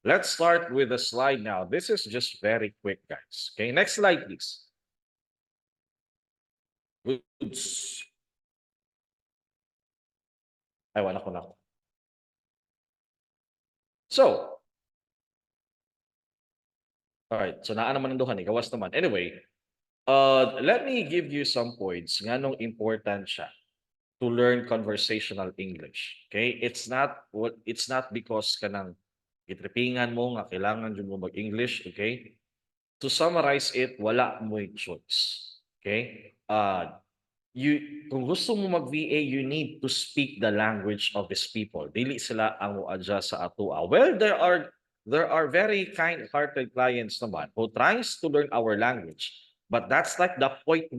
Let's start with the slide now. This is just very quick, guys. Okay, next slide, please. Goods. Ay, wala ko na. So, all right. So, naa naman ang duhan, gawas naman. Anyway, let me give you some points nga nung important siya to learn conversational English. Okay? It's not because kanang itripingan mo nga kailangan jud mo mag-English, okay? To summarize it, wala mo choice. Okay? Kung gusto mo mag-VA, you need to speak the language of these people. Dili sila ang mo-adjust sa atua. Well, there are very kind-hearted clients naman who tries to learn our language, but that's like the 0.1%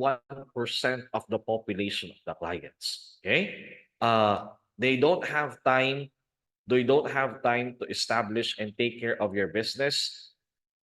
of the population of the clients. Okay? They don't have time. They don't have time to establish and take care of your business.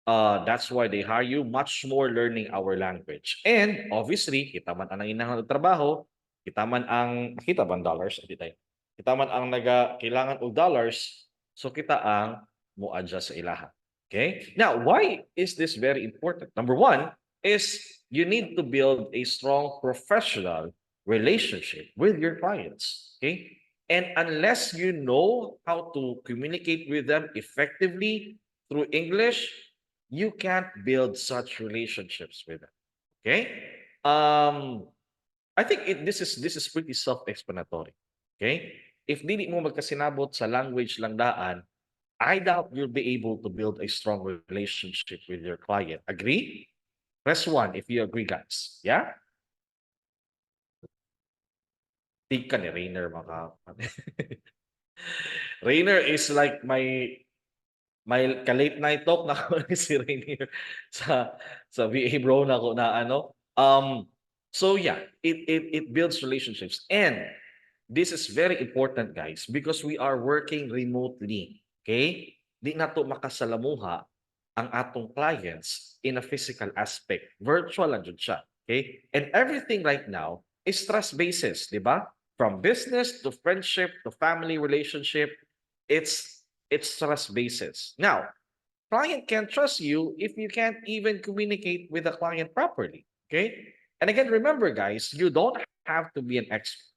That's why they hire you, much more learning our language. And obviously, kita man ang inahang trabaho, kita man ang dollars, kita man ang kailangan og dollars, so kita ang mo-adjust sa ilaha. Okay? Now, why is this very important? Number one is you need to build a strong professional relationship with your clients. Okay? And unless you know how to communicate with them effectively through English, you can't build such relationships with them. Okay? I think this is pretty self-explanatory. Okay? If dili mo magkasinabot sa language lang daan, I doubt you'll be able to build a strong relationship with your client. Agree? Press 1 if you agree, guys. Yeah? Tika ni Rainer, mga Rainer is like my ka-late night talk na ko si Rainier sa VA bro na ko na ano. So yeah, it builds relationships, and this is very important, guys, because we are working remotely. Okay? Di na to makasalamuha ang atong clients in a physical aspect. Virtual lang jud siya. Okay? And everything right now is trust basis, di ba? From business to friendship to family relationship, it's trust basis. Now, client can't trust you if you can't even communicate with the client properly. Okay? And again, remember, guys, you don't have to be an expert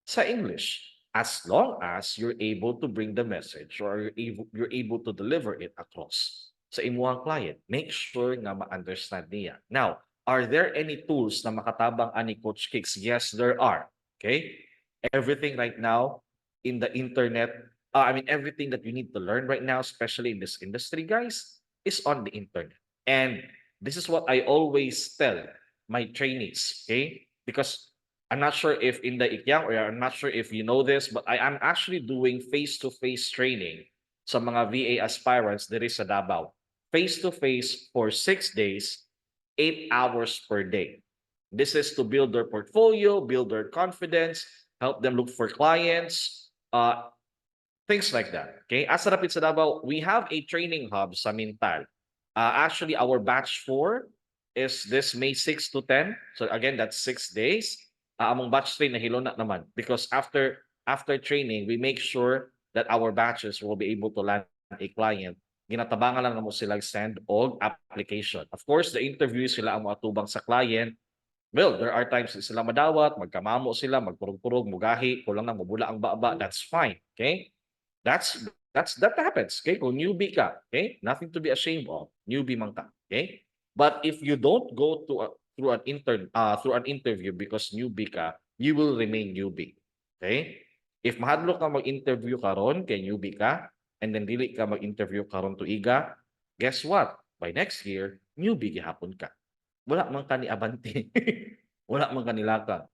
sa English as long as you're able to bring the message or you're able to deliver it across sa imuhang client. Make sure na ma-understand niya. Now, are there any tools na makatabang ani Coach Kicks? Yes, there are. Okay? Everything right now in the internet, everything that you need to learn right now, especially in this industry, guys, is on the internet. And this is what I always tell my trainees, okay? Because I'm not sure if in the IKYAM, or I'm not sure if you know this, but I am actually doing face-to-face training sa mga VA aspirants diri sa Davao. Face-to-face for 6 days, 8 hours per day. This is to build their portfolio, build their confidence, help them look for clients, things like that. Okay? As Rapid sa Davao, we have a training hub sa Mintal. Actually, our batch 4 is this May 6 to 10. So again, that's 6 days. Among batch 3 nahilona naman because after training, we make sure that our batches will be able to land a client. Ginatabangan lang mo sila send og application. Of course, the interview sila ang atubang sa client. Well, there are times sila madawat, magkamamo sila, magpurog-purog, mugahi, kulang na mabula ang baba. That's fine. Okay? That happens. Okay? Kung newbie ka, okay? Nothing to be ashamed of. Newbie man ka. Okay? But if you don't go through an interview because newbie ka, you will remain newbie. Okay? If mahadlo ka mag-interview karon kay newbie ka, and then dili ka mag-interview karon tuiga, guess what? By next year, newbie gihapon ka. Wala man ka ni abante. Wala man ka nilaka.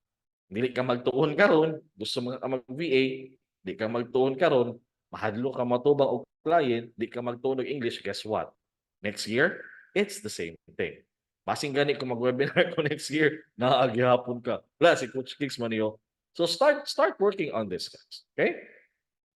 Dili ka magtuon karon, gusto mo ka mag-VA, di ka magtuon karon, mahadlo ka matubang og client, di ka magtuon og English, guess what? Next year, it's the same thing. Basing gani kung mag-webinar ko next year, naagyapon ka. Wala si Coach Kicks man yo. So start working on this, guys. Okay?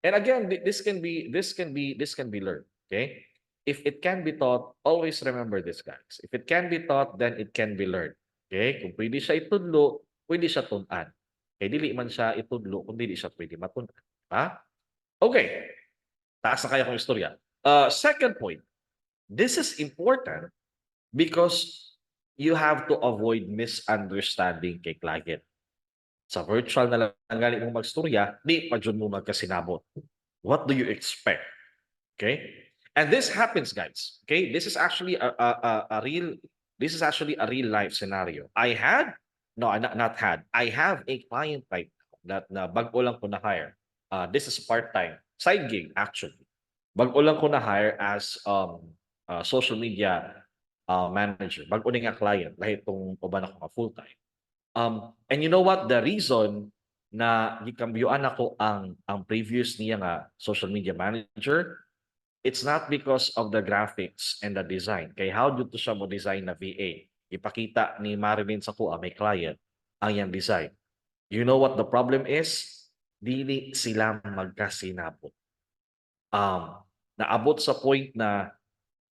And again, this can be learned. Okay? If it can be taught, always remember this, guys. If it can be taught, then it can be learned. Okay? Kung pwede siya itudlo, pwede siya tunan. Kaya dili man siya itudlo kung dili siya pwede matunan. Ha? Okay. Taas na kaya kong istorya. Second point, this is important because you have to avoid misunderstanding kay client. Sa virtual na lang gali mong magstorya, di pa jud mo magkasinabot. What do you expect? Okay? And this happens, guys. Okay? This is actually a real real life scenario. I have a client right now that na bago lang ko na hire. This is part-time side gig actually. Bago lang ko na hire as social media manager. Bago ni nga client dahil itong uban ako nga full-time. And you know what? The reason na gikambyoan ako ang previous niya nga social media manager, it's not because of the graphics and the design. Kay how dito siya mo design na VA? Ipakita ni Marilyn sa kuha, may client, ang iyang design. You know what the problem is? Dili sila magkasinabot. Naabot sa point na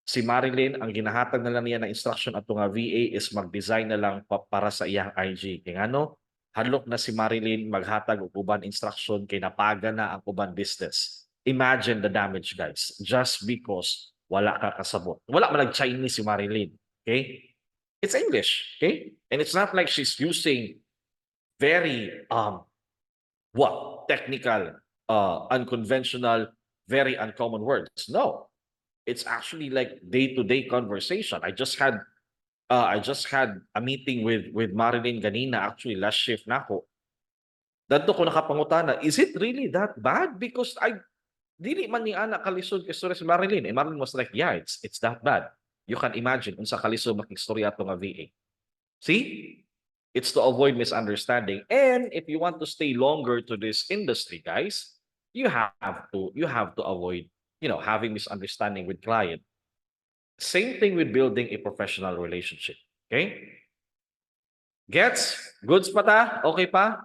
si Marilyn, ang ginahatag na lang niya na instruction at nga VA is mag-design na lang para sa iyang IG. Kaya ano, hadlok na si Marilyn maghatag og uban instruction kay napaga na ang uban business. Imagine the damage, guys, just because wala ka kasabot. Wala man nag-Chinese si Marilyn, okay? It's English, okay? And it's not like she's using very technical, unconventional, very uncommon words. No. It's actually like day-to-day conversation. I just had a meeting with Marilyn ganina, actually last shift na ako. Dadto ko nakapangutana, is it really that bad? Because I dili man ni ana kalisod kay si Marilyn. And Marilyn was like, yeah, it's that bad. You can imagine unsa kalisod makistorya ato nga VA. See? It's to avoid misunderstanding. And if you want to stay longer to this industry, guys, you have to avoid, having misunderstanding with client. Same thing with building a professional relationship. Okay? Gets? Goods pa ta? Okay pa?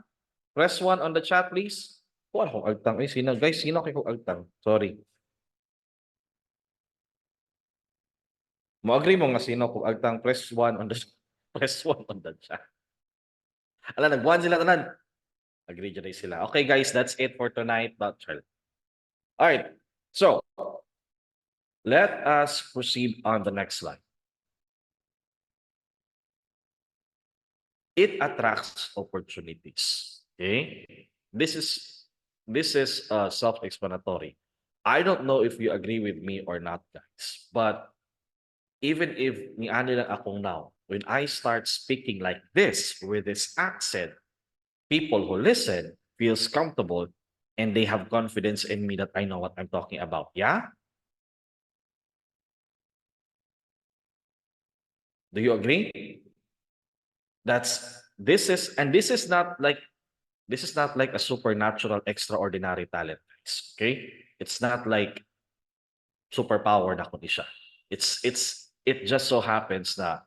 Press 1 on the chat, please. Kuha akong agtang. Sino? Guys, sino kayo agtang? Sorry. Mo-agree mo nga sino kung agtang press 1 on the press 1 on the chat. Ala, nagbuhan sila tanan. Agree dyan sila. Okay, guys, that's it for tonight. All right. So, let us proceed on the next slide. It attracts opportunities. Okay? This is self-explanatory. I don't know if you agree with me or not, guys. But even if ni ano lang akong now, when I start speaking like this with this accent, people who listen feels comfortable and they have confidence in me that I know what I'm talking about. Yeah? Do you agree? This is not like a supernatural extraordinary talent, guys. Okay? It's not like superpower na kundi siya. It just so happens na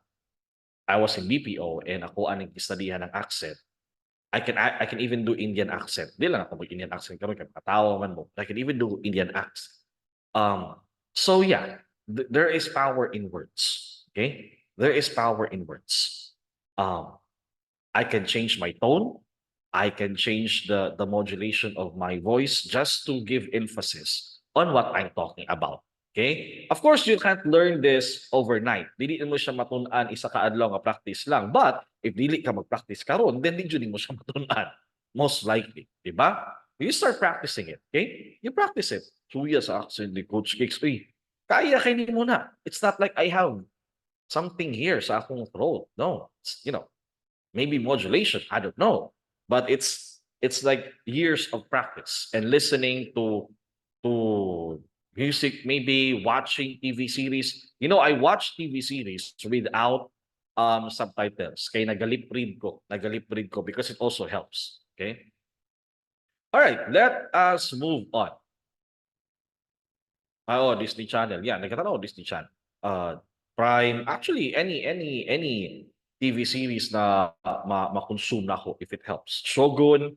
I was in BPO and ako aning istadihan ng accent. I can even do Indian accent. Di lang ako mag-Indian accent karon kay katawa man mo. I can even do Indian accent. So yeah, there is power in words. Okay? There is power in words. I can change my tone. I can change the modulation of my voice just to give emphasis on what I'm talking about. Okay? Of course, you can't learn this overnight. Dili mo siya matun-an isa ka adlaw nga practice lang. But if dili ka mag-practice karon, then di jud mo siya matun-an. Most likely, di ba? You start practicing it, okay? You practice it. Suya sa accent ni Coach Kicks. Uy, kaya kay ni mo na. It's not like I have something here sa akong throat. No. It's, maybe modulation, I don't know. But it's like years of practice and listening to music, maybe watching TV series. I watch TV series without subtitles. Kaya nagalip read ko because it also helps. Okay? All right, let us move on. Disney Channel. Yeah, nagkatanaw Disney Channel. Prime, actually any TV series na ma-consume na ako if it helps. Shogun,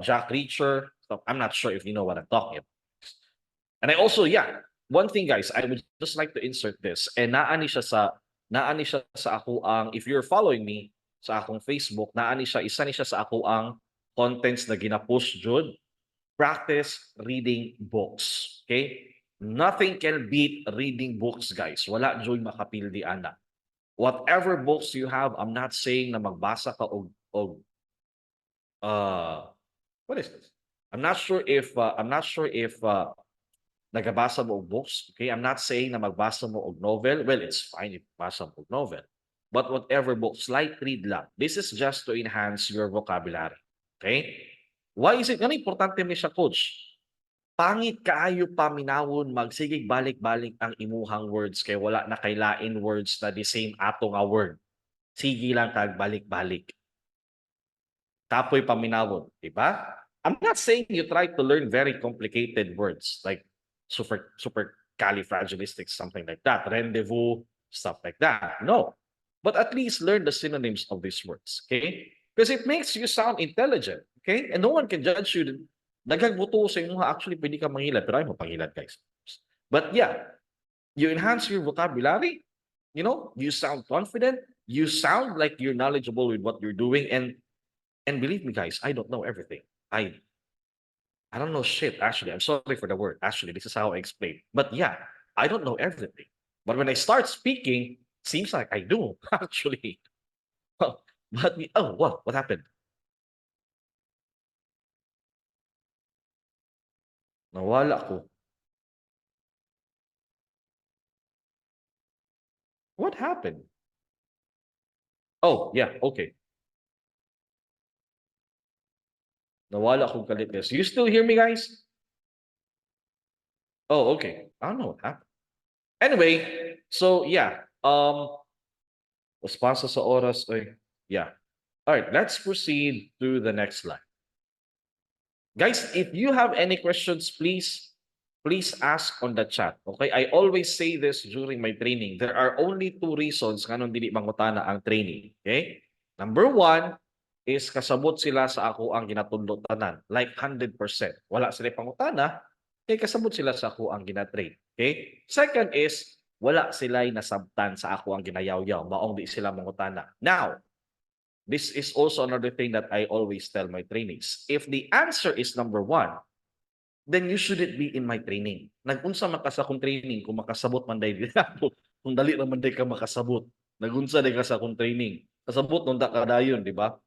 Jack Reacher. So I'm not sure if you know what I'm talking about. And I also, one thing, guys, I would just like to insert this. And naani siya sa ako ang, if you're following me sa akong Facebook, isa ni siya sa ako ang contents na gina-post jud. Practice reading books. Okay? Nothing can beat reading books, guys. Wala joy makapildi ana. Whatever books you have, I'm not saying na magbasa ka og what is this? I'm not sure if nagabasa mo og books. Okay, I'm not saying na magbasa mo og novel. Well, it's fine if basa mo og novel. But whatever books, light read lang. This is just to enhance your vocabulary. Okay? Why is it? Ano importante mi siya, coach? Pangit kaayo paminawon magsigig balik-balik ang imuhang words kay wala na kay lain words na the same ato nga word. Sige lang kag balik-balik. Tapoy paminawon, di ba? I'm not saying you try to learn very complicated words like supercalifragilistic, something like that, rendezvous, stuff like that. No. But at least learn the synonyms of these words, okay? Because it makes you sound intelligent, okay? And no one can judge you. Daghang buto sa inyo, actually pwede ka mangilad, pero ay mo pangilad, guys. But yeah, you enhance your vocabulary, you know, you sound confident, you sound like you're knowledgeable with what you're doing, and believe me, guys, I don't know everything. I don't know shit, actually. I'm sorry for the word. Actually, this is how I explain. But yeah, I don't know everything. But when I start speaking, seems like I do, actually. But oh, what happened? Nawala ko. What happened? Oh, yeah, okay. Nawala akong kaligtas. You still hear me, guys? Oh, okay. I don't know what happened. Anyway, so yeah, responsa sa oras, yeah. All right, let's proceed to the next slide. Guys, if you have any questions, please ask on the chat. Okay? I always say this during my training. There are only two reasons nganong dili mangutana ang training. Okay? Number one is kasabot sila sa ako ang ginatudlo tanan. Like 100%. Wala sila pangutana, kay kasabot sila sa ako ang ginatrain. Okay? Second is wala sila nasabtan sa ako ang ginayaw-yaw. Maong di sila mangutana. Now, this is also another thing that I always tell my trainees. If the answer is number one, then you shouldn't be in my training. Nagunsa man ka sa akong training kung makasabot man day kung dali naman day ka makasabot. Nagunsa day ka sa akong training. Kasabot nung da kadayon, di ba?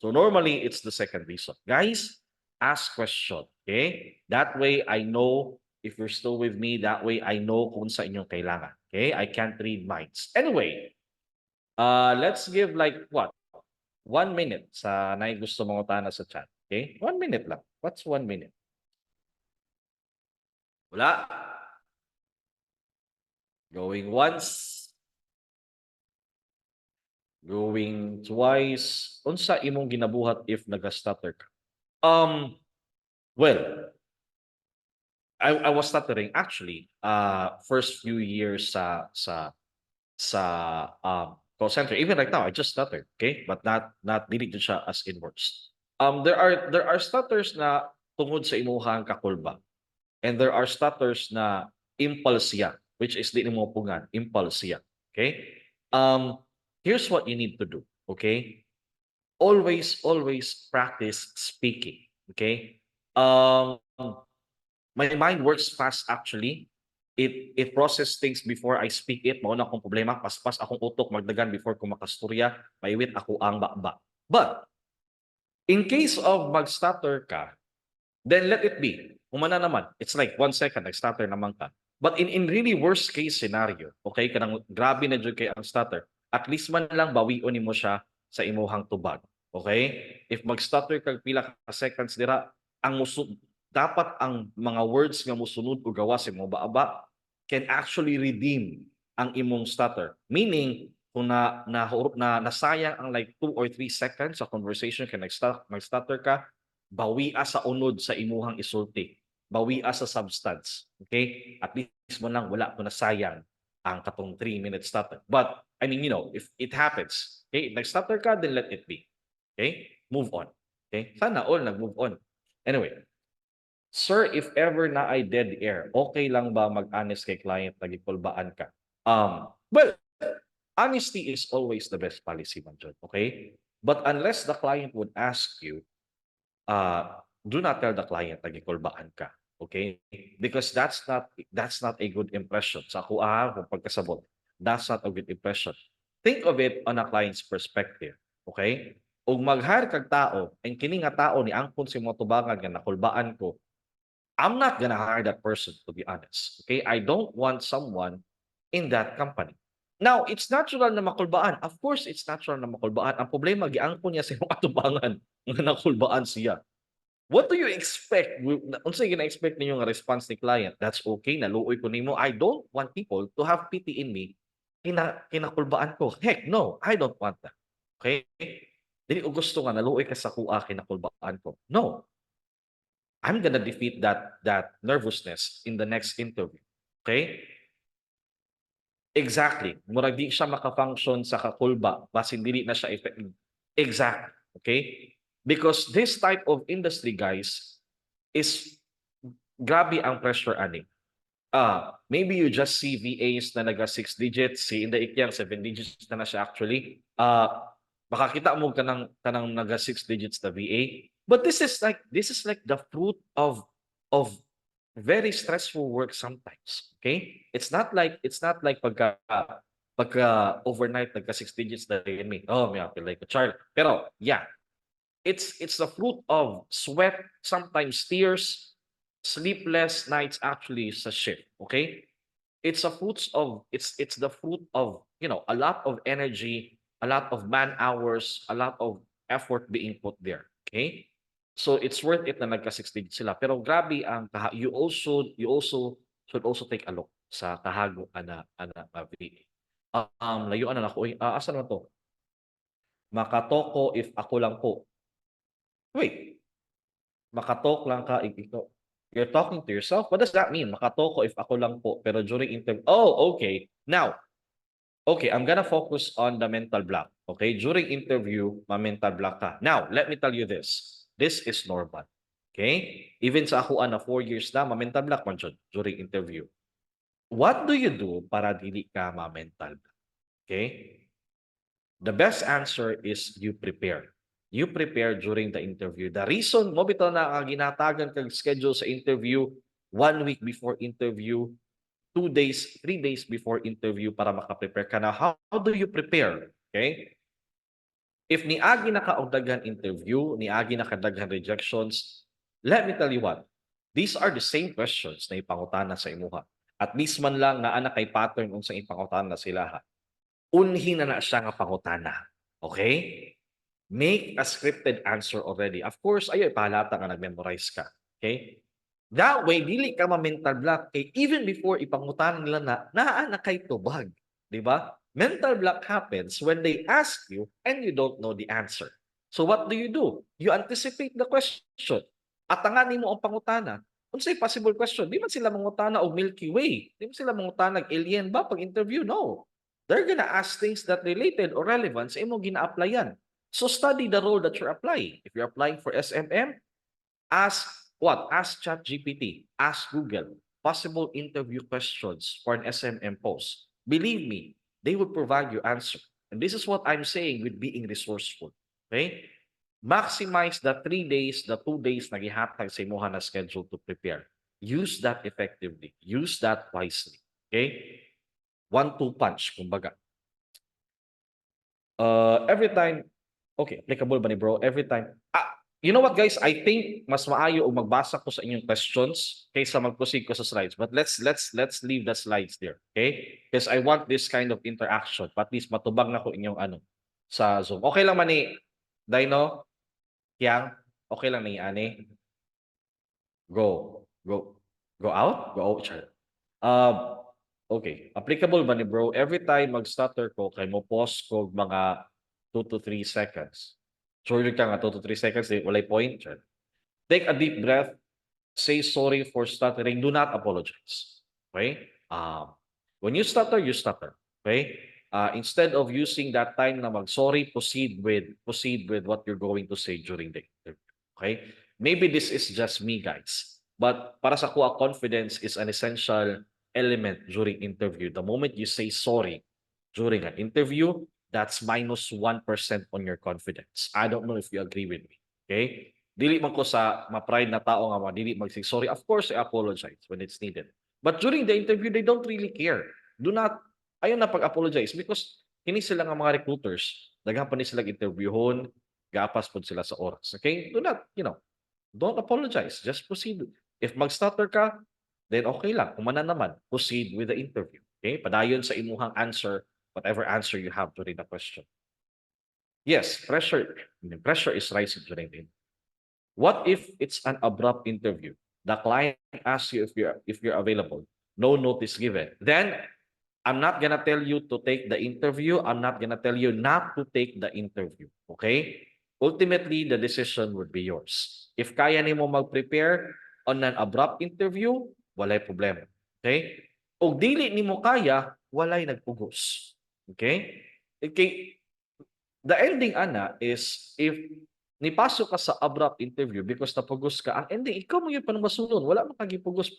So normally it's the second reason. Guys, ask question, okay? That way I know if you're still with me, that way I know kung sa inyong kailangan. Okay? I can't read minds. Anyway, let's give like what? 1 minute sa nay gusto mong utana sa chat. Okay? 1 minute lang. What's 1 minute? Wala. Going once. Going twice. Unsa imong ginabuhat if nag-stutter ka? Well, I was stuttering actually first few years sa call center. Even right now, I just stuttered, okay? But not dili jud siya as inwards. There are stutters na tungod sa imuhang kakulba. And there are stutters na impulsiya, which is di mo pungan, impulsiya. Okay? Here's what you need to do, okay? Always practice speaking, okay? My mind works fast actually. It process things before I speak it. Mao na akong problema, paspas akong utok magdagan before ko makastorya, maiwit ako ang bakba. But in case of mag-stutter ka, then let it be. Umana naman, it's like 1 second, nag-stutter naman ka. But in really worst case scenario, okay, kanang grabe na jud kay ang stutter, at least man lang bawion nimo siya sa imuhang tubag. Okay? If mag-stutter kag pila ka seconds dira, ang dapat ang mga words nga mosunod o gawas mo baaba can actually redeem ang imong stutter. Meaning, kung nasayang ang like 2 or 3 seconds sa conversation kay nag-stutter ka, bawia sa unod sa imuhang isulti. Bawia sa substance. Okay? At least mo lang wala ko nasayang ang katong 3-minute stutter. But, I mean, you know, if it happens, okay, nag-stutter ka, then let it be. Okay? Move on. Okay? Sana all nag-move on. Anyway, sir, if ever na ay dead air, okay lang ba mag-honest kay client nagipulbaan ka? Well, honesty is always the best policy man dyan, okay? But unless the client would ask you, do not tell the client nagipulbaan ka. Okay? Because that's not a good impression. Sa ako kung pagkasabot, that's not a good impression. Think of it on a client's perspective. Okay? Ug mag-hire kag tao, ang kini nga tao ni angkon si mo tubangan nga nakulbaan ko, I'm not gonna hire that person, to be honest. Okay? I don't want someone in that company. Now, it's natural na makulbaan. Of course, it's natural na makulbaan. Ang problema, giangkon niya sa imong katubangan nga nakulbaan siya. What do you expect? Unsay gina-expect ninyo nga response ni client? That's okay, naluoy ko nimo. I don't want people to have pity in me kinakulbaan ko. Heck no, I don't want that. Okay? Dili ko gusto nga naluoy ka sa kuha kinakulbaan ko. No. I'm gonna defeat that nervousness in the next interview. Okay? Exactly. Murag di siya maka-function sa kakulba basin dili na siya effective. Exactly. Okay? Because this type of industry, guys, is grabe ang pressure ani. Maybe you just see VAs na naga 6 digits, si Inday Ikyang 7 digits na siya actually. Makakita mo kanang naga 6 digits na VA. But this is like the fruit of very stressful work sometimes. Okay? It's not like pagka overnight nagka 6 digits na rin me. Oh, may feel like a child. Pero yeah, it's the fruit of sweat, sometimes tears, sleepless nights actually sa shift. Okay? It's the fruit of, a lot of energy, a lot of man hours, a lot of effort being put there. Okay? So it's worth it na nagka-6 sila. Pero grabe ang you also should also take a look sa kahago ana VA. Layuan na ako. Asa na to? Makatoko if ako lang po. Wait, makatalk lang ka ikaw. You're talking to yourself? What does that mean? Makatoko if ako lang po, pero during interview. Oh, okay. Now, okay, I'm gonna focus on the mental block. Okay, during interview, ma-mental block ka. Now, let me tell you this. This is normal. Okay? Even sa ako na 4 years na, ma-mental block man during interview. What do you do para dili ka ma-mental block? Okay? The best answer is you prepare. You prepare during the interview. The reason mo bitaw na ginatagan kag schedule sa interview 1 week before interview, 2 days, 3 days before interview para maka-prepare ka na. How do you prepare? Okay? If niagi na ka og daghan interview, niagi na ka daghan rejections, let me tell you what. These are the same questions na ipangutana sa imuha. At least man lang naa na kay pattern unsang ipangutana sila ha. Unhin na siya nga pangutana. Okay? Make a scripted answer already. Of course, ayo ipahalata nga nag-memorize ka. Okay? That way, dili ka ma-mental block. Kay even before ipangutana nila naa na kay tubag. Di ba? Mental block happens when they ask you and you don't know the answer. So what do? You anticipate the question. At tanganin mo ang pangutana. Unsay possible question? Di man sila mangutana og Milky Way. Di man sila mangutana og alien ba pag interview? No. They're gonna ask things that related or relevant sa imong gina-applyan. So study the role that you're applying. If you're applying for SMM, ask what? Ask ChatGPT, ask Google, possible interview questions for an SMM post. Believe me, they will provide you answer. And this is what I'm saying with being resourceful. Okay? Maximize the 3 days, the 2 days na gihatag sa imuha na schedule to prepare. Use that effectively. Use that wisely. Okay? 1-2 punch, kumbaga. Every time, okay, applicable ba ni bro? Every time. You know what guys, I think mas maayo og magbasa ko sa inyong questions kaysa mag-proceed ko sa slides. But let's leave the slides there, okay? Because I want this kind of interaction. At least matubag na ko inyong sa Zoom. Okay lang man ni Dino, Yang, okay lang ni ani. Go out? Go out, sure. Okay, applicable ba ni bro? Every time mag-stutter ko, kay mo pause ko mga 2 to 3 seconds. Sure ka nga 2 to 3 seconds, walay point. Sure. Take a deep breath. Say sorry for stuttering. Do not apologize. Okay? When you stutter, you stutter. Okay? Instead of using that time na mag-sorry, proceed with what you're going to say during the interview. Okay? Maybe this is just me, guys. But para sa kuha, confidence is an essential element during interview. The moment you say sorry during an interview, that's -1% on your confidence. I don't know if you agree with me. Okay? dili man ko sa ma-pride na tao nga dili magsig sorry. Of course, I apologize when it's needed. But during the interview, they don't really care. Do not ayaw na pag-apologize because kini sila nga mga recruiters. Daghan pa ni sila interviewhon, gapas pod sila sa oras. Okay? Do not, don't apologize. Just proceed. If mag-stutter ka, then okay lang. Kung man naman, proceed with the interview. Okay? Padayon sa imuhang answer, whatever answer you have during the question. Yes, pressure is rising during the interview. What if it's an abrupt interview? The client asks you if you're available, no notice given. Then I'm not gonna tell you to take the interview. I'm not gonna tell you not to take the interview. Okay? Ultimately, the decision would be yours. If kaya nimo mag-prepare on an abrupt interview, walay problema. Okay? O dili nimo kaya, walay nagpugos. Okay? Okay. The ending ana is if nipasok ka sa abrupt interview because napugos ka, ang ending ikaw mo yung panamasulon, wala mo kagipugos.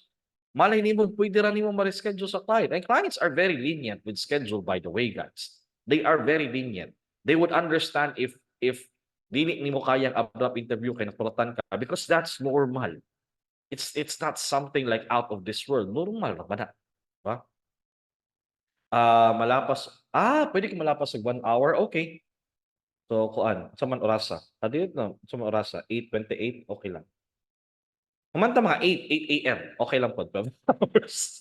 Malay nimo pwede ra nimo ma-reschedule sa client. And clients are very lenient with schedule, by the way, guys. They are very lenient. They would understand if dili nimo kayang abrupt interview kay nakuratan ka because that's normal. It's not something like out of this world. Normal ra ba na? Diba? Pwede ka malapas sa 1 hour, okay. So, kuan, sa man orasa. Kadiyot na, sa man orasa, 8:28, okay lang. Humanta mga 8 AM, okay lang po. 12 hours.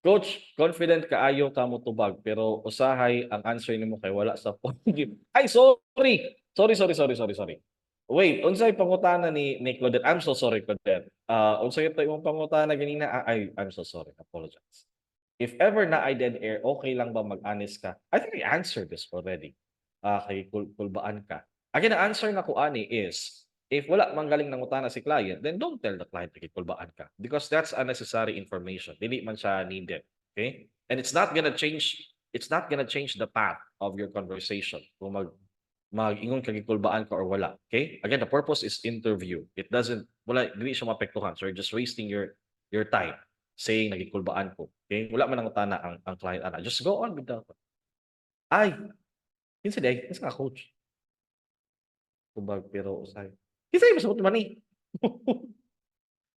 Coach, confident kaayo ka mo tubag, pero usahay ang answer nimo kay wala sa phone. Ay, sorry! Sorry. Wait, unsay pangutana ni Claudette? I'm so sorry, Claudette. Unsay ito imong pangutana ganina? I'm so sorry. Apologize. If ever na I dead air, okay lang ba mag-honest ka? I think I answered this already. Kay kulbaan ka. Again, the answer na ko ani is, if wala manggaling nangutana si client, then don't tell the client na kulbaan ka because that's unnecessary information. Dili man siya needed. Okay? And it's not gonna change the path of your conversation kung mag-ingon ka gikulbaan ka or wala. Okay? Again, the purpose is interview. It doesn't dili siya maapektuhan. So you're just wasting your time saying nagikulbaan ko. Okay? Wala man nangutana ang client ana. Just go on with the ay kinsa day? Kinsa ka coach? Tubag pero usay. Kinsa imong suot man ni?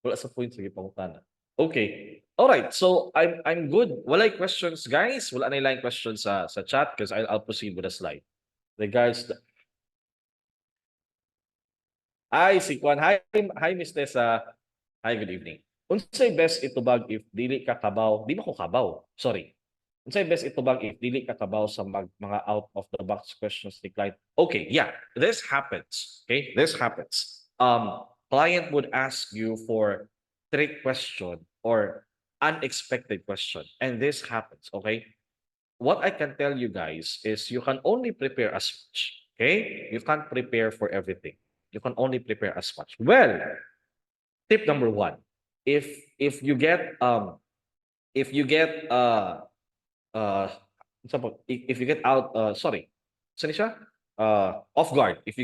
Wala sa point sige pangutana. Okay. All right. So I'm good. Walay questions, guys. Wala na ilang questions sa chat because I'll proceed with the slide. Regards the... Ay, si Kwan. Hi, Miss Tessa. Hi, good evening. Unsay best itubag if dili ka kabaw? Di ba ko kabaw? Sorry. Unsay best itubag if dili ka kabaw sa mga out of the box questions ni client? Okay, yeah. This happens. Okay? This happens. Client would ask you for trick question or unexpected question. And this happens, okay? What I can tell you guys is you can only prepare as much. Okay? You can't prepare for everything. You can only prepare as much. Well, tip number 1. If you get if you get out off guard, if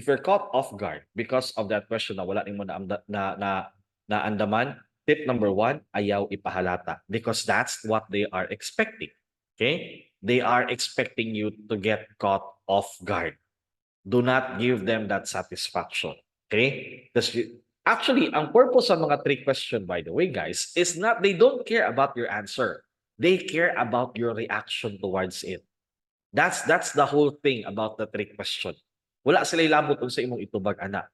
you're caught off guard because of that question na wala nimo na andaman, tip number 1, ayaw ipahalata because that's what they are expecting. Okay? They are expecting you to get caught off guard. Do not give them that satisfaction. Okay? Actually, ang purpose sa mga trick question, by the way, guys, is not, they don't care about your answer. They care about your reaction towards it. That's the whole thing about the trick question. Wala sila ilabot sa imong itubag ana.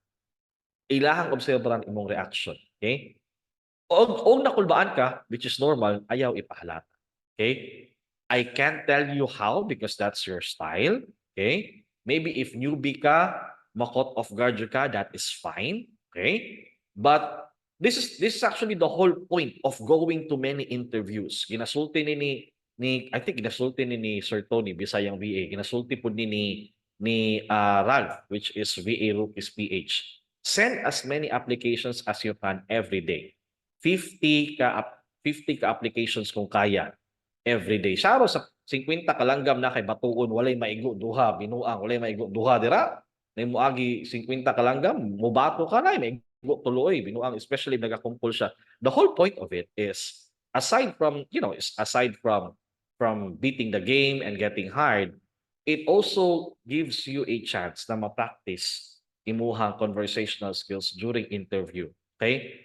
Ilahang obserbaran imong reaction. Okay? Og nakulbaan ka, which is normal, ayaw ipahalata. Okay? I can't tell you how because that's your style. Okay? Maybe if newbie ka, makot off guard ka, that is fine. Okay? But this is actually the whole point of going to many interviews. Ginasulti ni I think ginasulti ni Sir Tony Bisayang VA. Ginasulti po ni Ralph, which is VA Rookies PH. Send as many applications as you can every day. 50 ka applications kung kaya every day. Saro sa 50 ka langgam na kay batuon walay maigo duha binuang walay maigo duha dira. Nay moagi 50 ka langgam mobato ka na maigo tuloy binuang especially nagakumpol siya. The whole point of it is aside from beating the game and getting hired it also gives you a chance na ma-practice imuhang conversational skills during interview. Okay?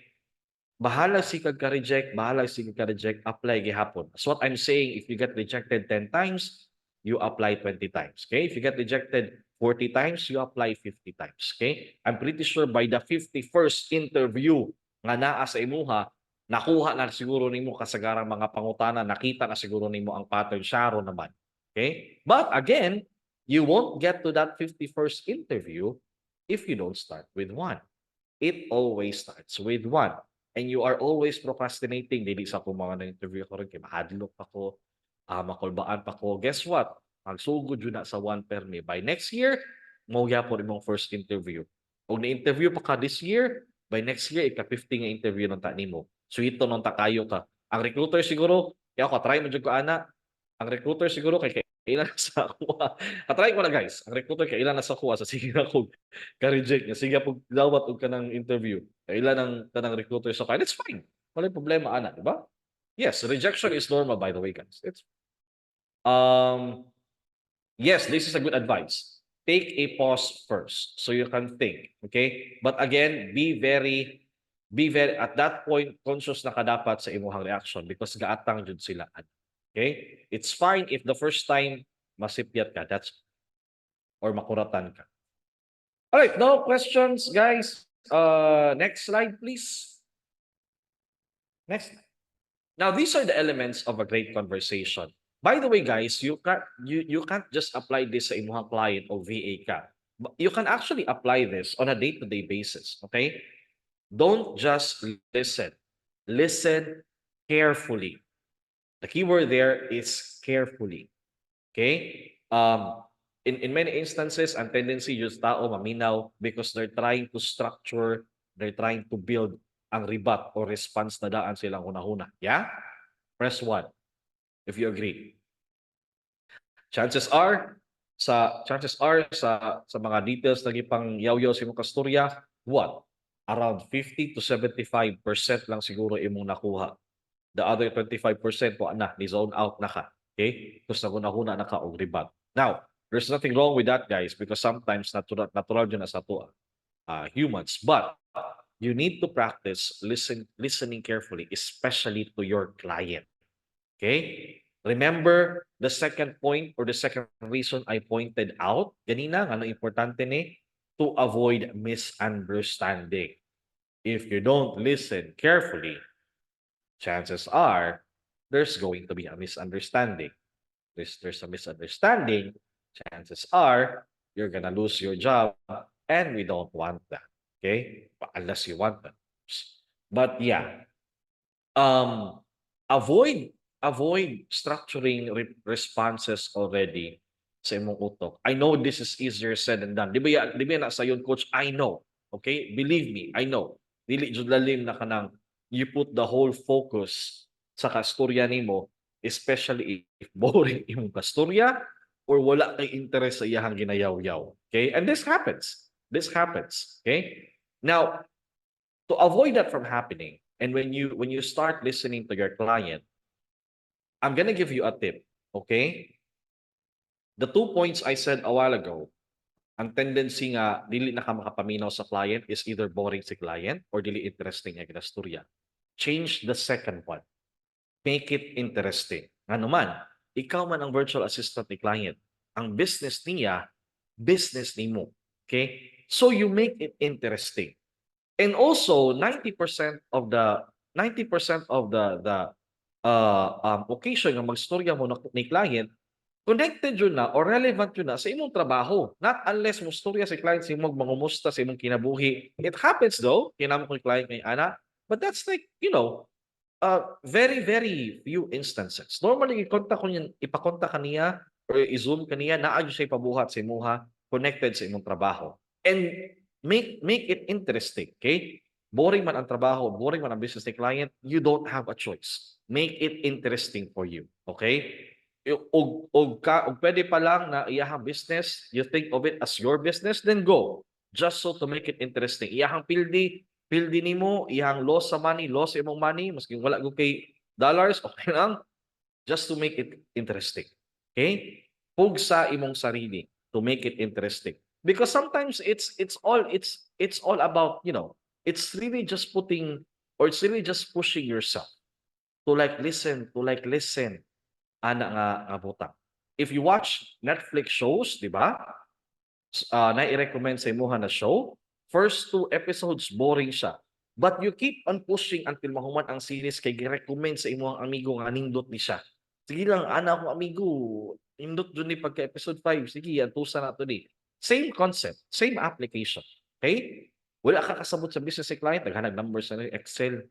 Bahala si ka-reject, bahala si ka-reject, apply gihapon. So what I'm saying, if you get rejected 10 times, you apply 20 times. Okay? If you get rejected 40 times, you apply 50 times. Okay? I'm pretty sure by the 51st interview nga naa sa imuha, nakuha na siguro nimo kasagarang mga pangutana, nakita na siguro nimo ang pattern, syaro naman. Okay? But again, you won't get to that 51st interview if you don't start with one. It always starts with one. And you are always procrastinating. Dili sa kung mga na-interview ko rin, kay mahadlok ako, makulbaan pa ko. Guess what? Magsugod yun na sa one permi. By next year, mauya po rin mong first interview. Kung na-interview pa ka this year, by next year, ika-50 nga interview ng tani mo. So ito nung takayo ka. Ang recruiter siguro, kaya ako, try mo dyan ko, ana. Ang recruiter siguro, kay kailan na sa kuha. Try ko na guys. Ang recruiter, kailan na sa kuha. Sa sige na ko, ka-reject niya. Sige po, dawat og kanang interview. Kailan ang kanang recruiter sa kanya. It's fine. Wala problema, ana. Diba? Yes, rejection is normal, by the way, guys. It's yes, this is a good advice. Take a pause first so you can think, okay? But again, be very at that point conscious na ka dapat sa imong reaction because gaatang jud sila. Okay? It's fine if the first time masipyat ka, that's or makuratan ka. All right, no questions, guys. Next slide, please. Next. Now, these are the elements of a great conversation. By the way, guys, you can't just apply this sa imuhang client o VA ka. You can actually apply this on a day-to-day basis, okay? Don't just listen. Listen carefully. The key word there is carefully. Okay? In many instances, ang tendency yung tao maminaw because they're trying to structure, they're trying to build ang rebut or response na daan silang hunahuna. Yeah? Press 1 if you agree. Chances are sa mga details na gipang yaw-yaw sa imong kasturya, what? Around 50 to 75% lang siguro imong nakuha. The other 25% po na ni zone out na ka. Okay? Tapos naguna-huna na ka og rebut. Now, there's nothing wrong with that, guys, because sometimes natural yun na sa to humans. But you need to practice listening carefully, especially to your client. Okay? Remember the second point or the second reason I pointed out ganina, ano importante ni? To avoid misunderstanding. If you don't listen carefully, chances are there's going to be a misunderstanding. There's a misunderstanding, chances are you're gonna lose your job, and we don't want that. Okay? Unless you want that. But yeah, avoid structuring responses already sa imong utok. I know this is easier said than done. Di ba na sa yun, coach? I know. Okay? Believe me, I know. Dili jud lalim na kanang you put the whole focus sa kasturya nimo, especially if boring imong kasturya or wala kay interest sa iyang ginayaw-yaw. Okay? And this happens. This happens. Okay? Now, to avoid that from happening, and when you start listening to your client, I'm gonna give you a tip. Okay? The 2 points I said a while ago, ang tendency nga dili na ka makapaminaw sa client is either boring si client or dili interesting ang ginasturya. Change the second one. Make it interesting. Ano man, ikaw man ang virtual assistant ni client. Ang business niya, business nimo. Okay? So you make it interesting. And also 90% of the occasion nga magstorya mo ni client, connected yun na or relevant yun na sa imong trabaho. Not unless mo storya si client sa imong mangumusta sa imong kinabuhi. It happens though, kinamo ko yung client kay ana, but that's like, very, very few instances. Normally, ipakonta ka niya or i-zoom ka niya, naadyo siya ipabuhat sa imuha, connected sa imong trabaho. And make it interesting, okay? Boring man ang trabaho, boring man ang business ni client, you don't have a choice. Make it interesting for you, okay? Og pwede pa lang na iyahang business, you think of it as your business, then go. Just so to make it interesting. Iyahang pildi nimo, iyahang loss sa money, loss sa imong money, maski wala ko kay dollars, okay lang. Just to make it interesting. Okay? Pugsa imong sarili to make it interesting. Because sometimes it's all about, it's really just putting, or it's really just pushing yourself to like listen ana nga butang. If you watch Netflix shows, 'di ba? Nai-recommend sa imuha na show, first 2 episodes boring siya. But you keep on pushing until mahuman ang series kay gi-recommend sa imong amigo nga nindot ni siya. Sige lang ana akong amigo, nindot jud ni pagka episode 5, sige antusa na to ni. Same concept, same application, okay? Wala ka kasabot sa business si client, naghanag numbers sa Excel,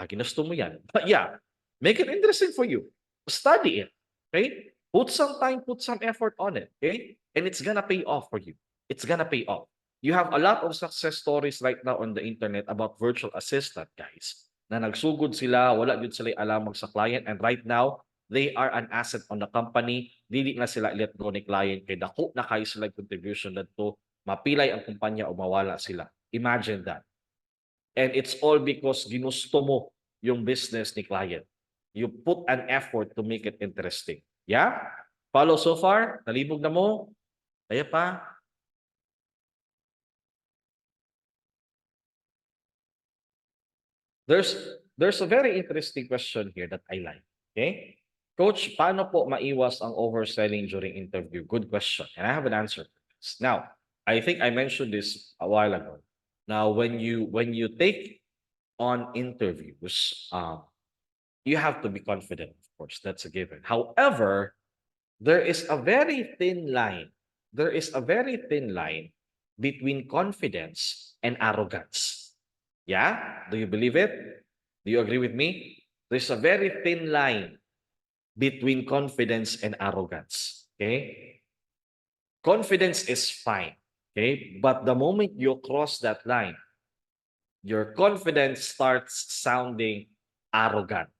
ginusto mo yan. But yeah, make it interesting for you. Study it, okay? Put some time, put some effort on it, okay? And it's gonna pay off for you. It's gonna pay off. You have a lot of success stories right now on the internet about virtual assistant, guys. Na nagsugod sila, wala yun sila alamag sa client, and right now, they are an asset on the company. Dili na sila let go ni client, kay dako na kayo sila contribution dito, mapilay ang kumpanya o mawala sila. Imagine that. And it's all because ginusto mo yung business ni client. You put an effort to make it interesting. Yeah? Follow so far? Nalibog na mo? Kaya pa? There's a very interesting question here that I like. Okay? Coach, paano po maiwas ang overselling during interview? Good question. And I have an answer for this. Now, I think I mentioned this a while ago. Now, when you take on interviews, you have to be confident, of course, that's a given. However, there is a very thin line. There is a very thin line between confidence and arrogance. Yeah? Do you believe it? Do you agree with me? There's a very thin line between confidence and arrogance. Okay? Confidence is fine. Okay? But the moment you cross that line, your confidence starts sounding arrogant.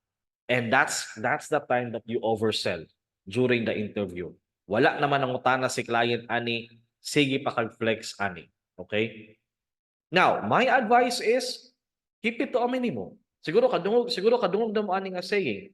And that's the time that you oversell during the interview. Wala naman ang utana si client ani, sige pa kag-flex ani. Okay? Now, my advice is keep it to a minimum. Siguro kadungog na mo ani nga saying.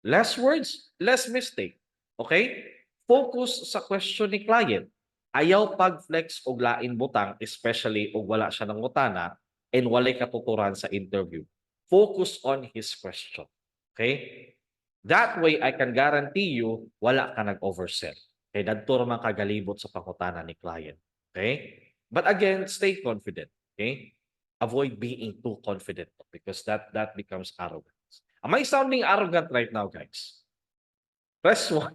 Less words, less mistake. Okay? Focus sa question ni client. Ayaw pag-flex og lain butang, especially og wala siya ng utana and walay katuturan sa interview. Focus on his question. Okay? That way, I can guarantee you, wala ka nag-oversell. Okay? Dadto man kagalibot sa pangutana ni client. Okay? But again, stay confident. Okay? Avoid being too confident because that becomes arrogance. Am I sounding arrogant right now, guys? Press 1.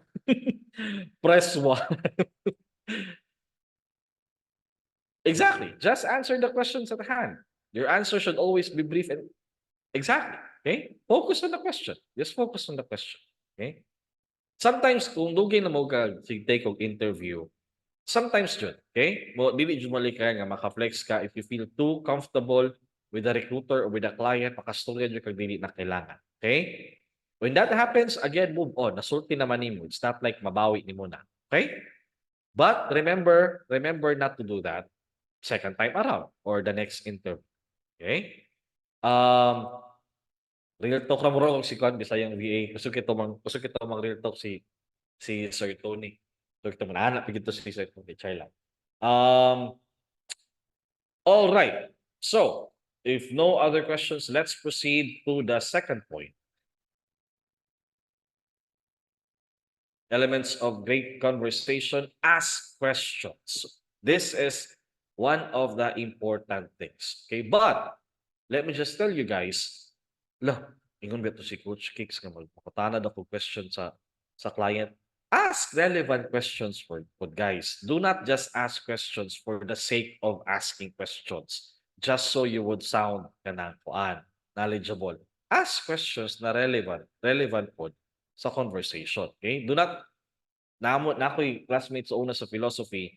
Press 1. Exactly. Just answer the questions at hand. Your answer should always be brief and exactly. Okay? Focus on the question. Just focus on the question. Okay? Sometimes kung dugay na mo ka take og interview, sometimes jud, okay? Mo dili jud mali ka nga maka-flex ka if you feel too comfortable with the recruiter or with the client, pakastorya jud kag dili na kailangan. Okay? When that happens, again, move on. Nasulti naman nimo. It's not like mabawi nimo na. Okay? But remember not to do that second time around or the next interview. Okay? Real talk ra mo ro si Kon Bisayang VA. Kusog kito mang real talk si Sir Tony. So ito man anak pigito si Sir Tony Chayla. All right. So, if no other questions, let's proceed to the second point. Elements of great conversation, ask questions. This is one of the important things. Okay, but let me just tell you guys, ingon ba to si Coach Kicks nga magpakutana daw ko question sa client. Ask relevant questions for guys. Do not just ask questions for the sake of asking questions. Just so you would sound kanang knowledgeable. Ask questions na relevant po sa conversation. Okay? Do not nakoy classmates sa una sa philosophy,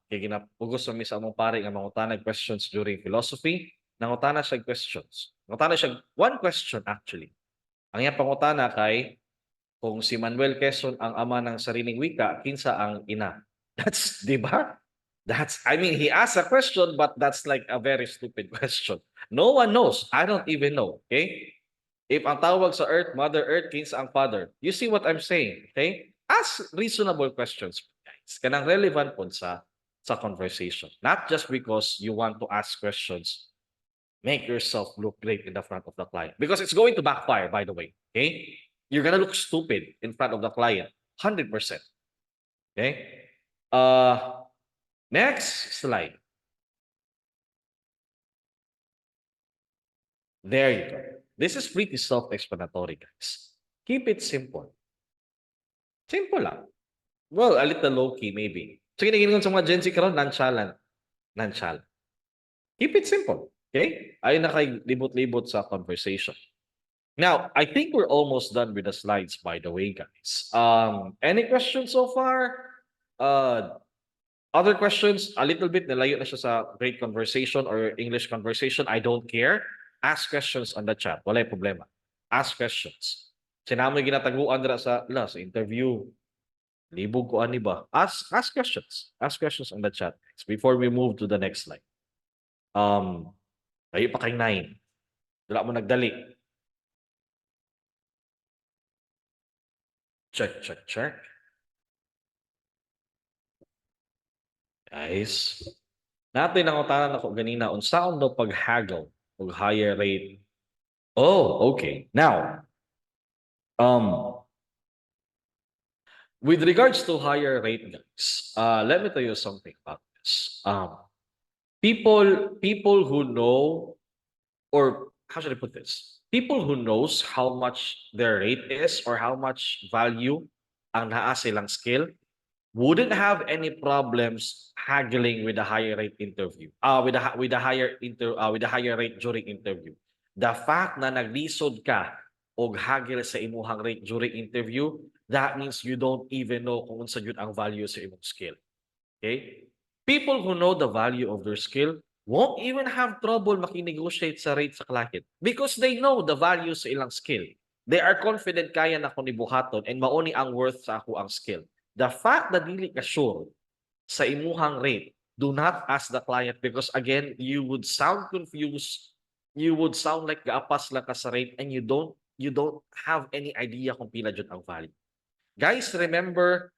kay ginapugos sa misa among pare nga mangutanag questions during philosophy, nangutana siya questions. Nangutana siya one question actually. Ang iyang pangutana kay kung si Manuel Quezon ang ama ng sariling wika, kinsa ang ina? That's, di ba? I mean, he asked a question, but that's like a very stupid question. No one knows. I don't even know. Okay? If ang tawag sa Earth, Mother Earth, kinsa ang Father. You see what I'm saying? Okay? ask reasonable questions, guys. Kanang relevant po sa conversation. Not just because you want to ask questions, make yourself look great in the front of the client. Because it's going to backfire, by the way. Okay? You're gonna look stupid in front of the client. 100%. Okay? Next slide. There you go. This is pretty self-explanatory, guys. Keep it simple. Simple lang. Well, a little low-key, maybe. So, kinikinig sa mga Gen Z karon, nonchalant. Nonchalant. Keep it simple. Okay? Ayun na kay libot-libot sa conversation. Now, I think we're almost done with the slides, by the way, guys. Any questions so far? Other questions? A little bit, nalayo na siya sa great conversation or English conversation. I don't care. Ask questions on the chat. Walay problema. Ask questions. Sinamoy ginataguan dira sa interview. Libog ko ani ba? Ask questions. Ask questions on the chat before we move to the next slide. Kayo pa kay 9. Wala mo nagdali. Check. Guys, natin ang utanan ako ganina unsaon daw pag-haggle og higher rate. Oh, okay. Now, with regards to higher rate, guys, let me tell you something about this. People who know, or how should I put this? People who knows how much their rate is or how much value ang naa silang skill wouldn't have any problems haggling with a higher rate interview. With a higher rate during interview. The fact na naglisod ka og haggle sa imuhang rate during interview, that means you don't even know kung unsa jud ang value sa imong skill. Okay? People who know the value of their skill won't even have trouble makinegotiate sa rate sa client because they know the value sa ilang skill. They are confident kaya na ko ni buhaton and mauni ang worth sa ako ang skill. The fact na dili ka sure sa imuhang rate, do not ask the client because again, you would sound confused. You would sound like gaapas lang ka sa rate and you don't have any idea kung pila jud ang value. Guys, remember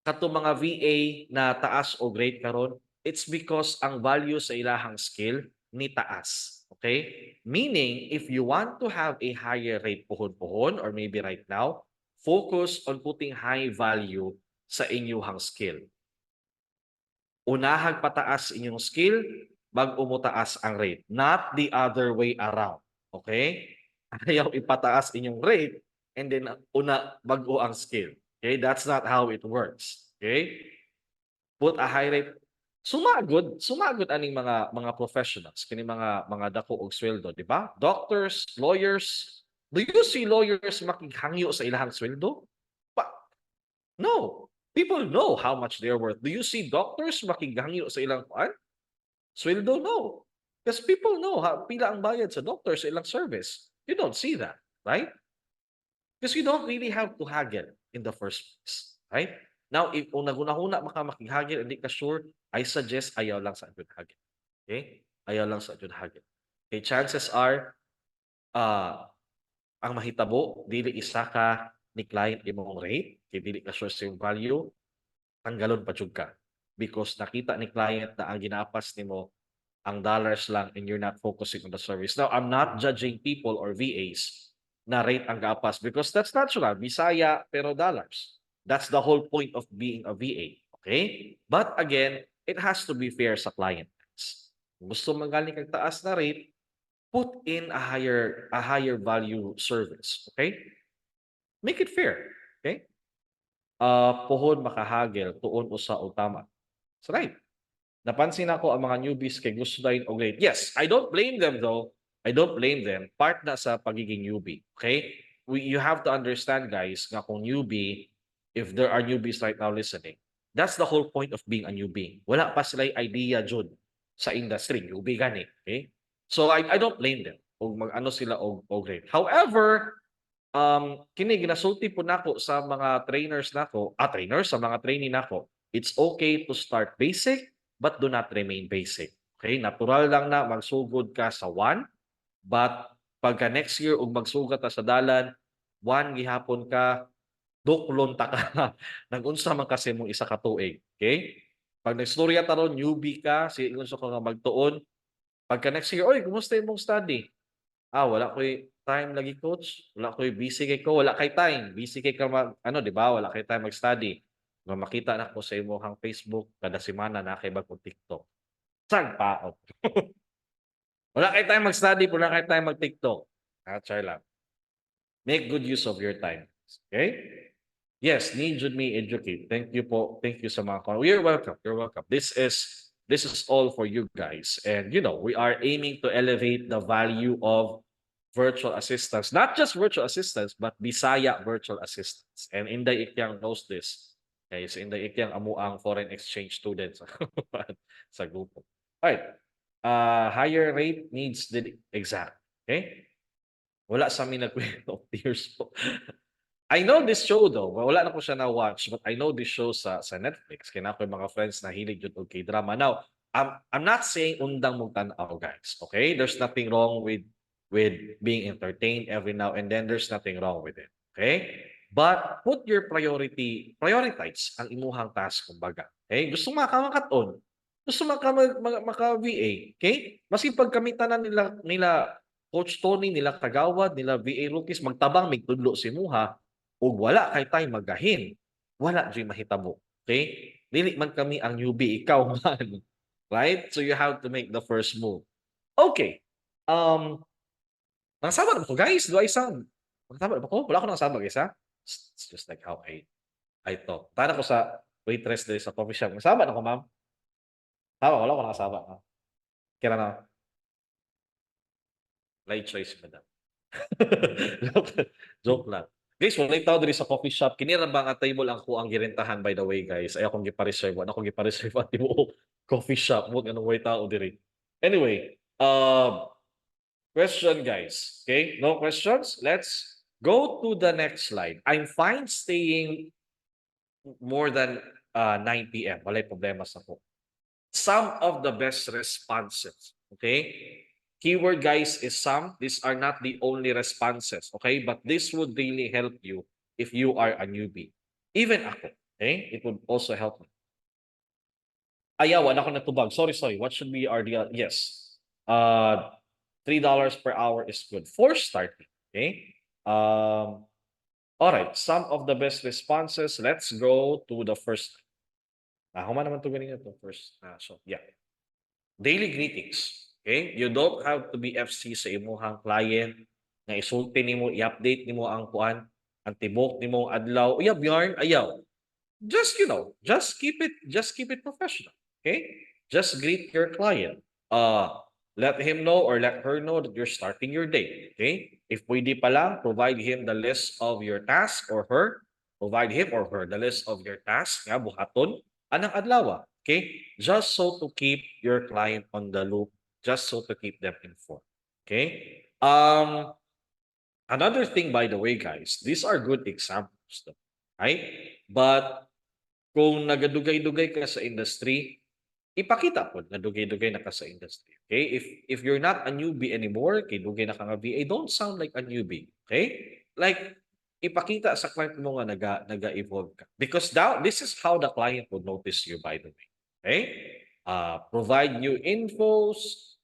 kato mga VA na taas o grade karon, it's because ang value sa ilahang skill ni taas. Okay? Meaning, if you want to have a higher rate puhon-puhon or maybe right now, focus on putting high value sa inyong skill. Unahag pataas inyong skill, bago mo taas ang rate. Not the other way around. Okay? Ayaw ipataas inyong rate and then bago ang skill. Okay? That's not how it works. Okay? Put a high rate. Sumagod aning mga professionals, kini mga dako og sweldo, di ba? Doctors, lawyers. Do you see lawyers makighangyo sa ilahang sweldo? No. People know how much they're worth. Do you see doctors makighangyo sa ilang sweldo? No. Because people know pila ang bayad sa doctor sa ilang service. You don't see that, right? Because you don't really have to haggle in the first place, right? Now, if unahuna makighagil, hindi ka sure, I suggest ayaw lang sa ajud hagil. Okay? Ayaw lang sa ajud hagil. Okay, chances are, ang mahitabo, dili isa ka ni client imong rate, kay dili ka sure sa yung value, tanggalon pa jud ka. Because nakita ni client na ang ginapas nimo ang dollars lang and you're not focusing on the service. Now, I'm not judging people or VAs na rate ang gapas because that's natural. Bisaya pero dollars. That's the whole point of being a VA. Okay? But again, it has to be fair sa client. Gusto magaling kag taas na rate, put in a higher value service. Okay? Make it fair. Okay? Puhon makahagel, tuon usa o tama. That's right. Napansin ako ang mga newbies kay gusto dahin og rate. Yes, I don't blame them though. I don't blame them. Part na sa pagiging newbie. Okay? You have to understand, guys, nga kung newbie, if there are newbies right now listening, that's the whole point of being a newbie. Wala pa sila idea jud sa industry. Newbie gani. Okay? So I don't blame them og mag-ano sila og rate. However, kini ginasulti po nako sa mga trainers nako, sa mga trainee nako, it's okay to start basic but do not remain basic. Okay? Natural lang na magsugod ka sa 1, but pagka next year ug magsugod ka sa dalan, 1 gihapon ka, duklon ta ka, nag-unsa man kasi mong isa ka tuig, okay? Pag nagstorya ta ron, newbie ka, sigon sa ka nga magtuon, pagka next year, "Oy, kumusta imong study?" Wala ko'y time lagi coach, wala ko'y busy kay ko, wala kay time, busy kay ka ano 'di ba, wala kay time mag-study. Nga makita nako sa imong Facebook kada semana na kay bagong TikTok. Saan paot? Wala kay time mag-study, wala kay time mag-TikTok. Char lang. Make good use of your time, okay? Yes, need jud me educate. Thank you po. Thank you sa mga you're welcome, you're welcome. This is all for you guys, and we are aiming to elevate the value of virtual assistants, not just virtual assistants, but Bisaya virtual assistants. And Inday Ikyang knows this. Okay, so Inday Ikyang amo ang foreign exchange students sa grupo. Alright. Higher rate needs the exact. Okay? Wala sa amin nagkwento of tears po. I know this show though. Wala na ko siya na-watch, but I know this show sa Netflix. Kaya na ako yung mga friends na hilig yun og K-drama. Now, I'm not saying undang mong tanaw, guys. Okay? There's nothing wrong with being entertained every now and then. There's nothing wrong with it. Okay? But put your prioritize ang imuhang task, kumbaga. Okay? Gusto makakaon. Gusto maka-VA. Okay? Maski pagkamitan nila Coach Tony, nila Kagawad, nila VA rookies, magtabang, migtudlo si Muha, ug wala kay tay magahin, wala jud mahitabo. Okay? Dili man kami ang newbie, ikaw man. Right? So you have to make the first move. Okay. Nasabak na ko, guys. Do I sound? Nasabak ba ko? Wala ko nasabak, guys, ha? It's just like how I talk. Tara ko sa waitress dito sa coffee shop. Nasabak na ko, ma'am? Wala ko nakasabak. Kaya na, light choice, madam. joke, joke lang. Guys, walay tao diri sa coffee shop. Kini ra ba nga table ang kuang girentahan, by the way, guys. Ay akong gipa-reserve. Ano akong gipa-reserve at tibuok coffee shop. Huwag anong way tao diri. Anyway, question, guys. Okay? No questions? Let's go to the next slide. I'm fine staying more than 9 p.m. Walay problema sa ko. Some of the best responses. Okay? Keyword, guys, is some. These are not the only responses, okay? But this would really help you if you are a newbie. Even ako, okay? It would also help me. Ayaw, wala ko natubag. Sorry. What should be our deal? Yes. $3 per hour is good for starting, okay? All right, some of the best responses. Let's go to the first. Human naman to galing ito first. So, yeah. Daily greetings. Okay? You don't have to be FC sa imuhang client na isulti nimo, i-update nimo ang kuan, ang tibok nimo adlaw. Uyab yarn ayaw. Just keep it professional. Okay? Just greet your client. Let him know or let her know that you're starting your day. Okay? If pwede pa lang, provide him the list of your task or her. Provide him or her the list of your task nga buhaton anang adlaw. Okay? Just so to keep your client on the loop, just so to keep them informed. Okay? Another thing, by the way, guys, these are good examples, right? But kung nagadugay-dugay ka sa industry, ipakita po na dugay-dugay na ka sa industry. Okay? If you're not a newbie anymore, kay dugay na ka nga VA, don't sound like a newbie. Okay? Like, ipakita sa client mo nga naga-evolve ka. Because this is how the client will notice you, by the way. Okay? Provide new infos,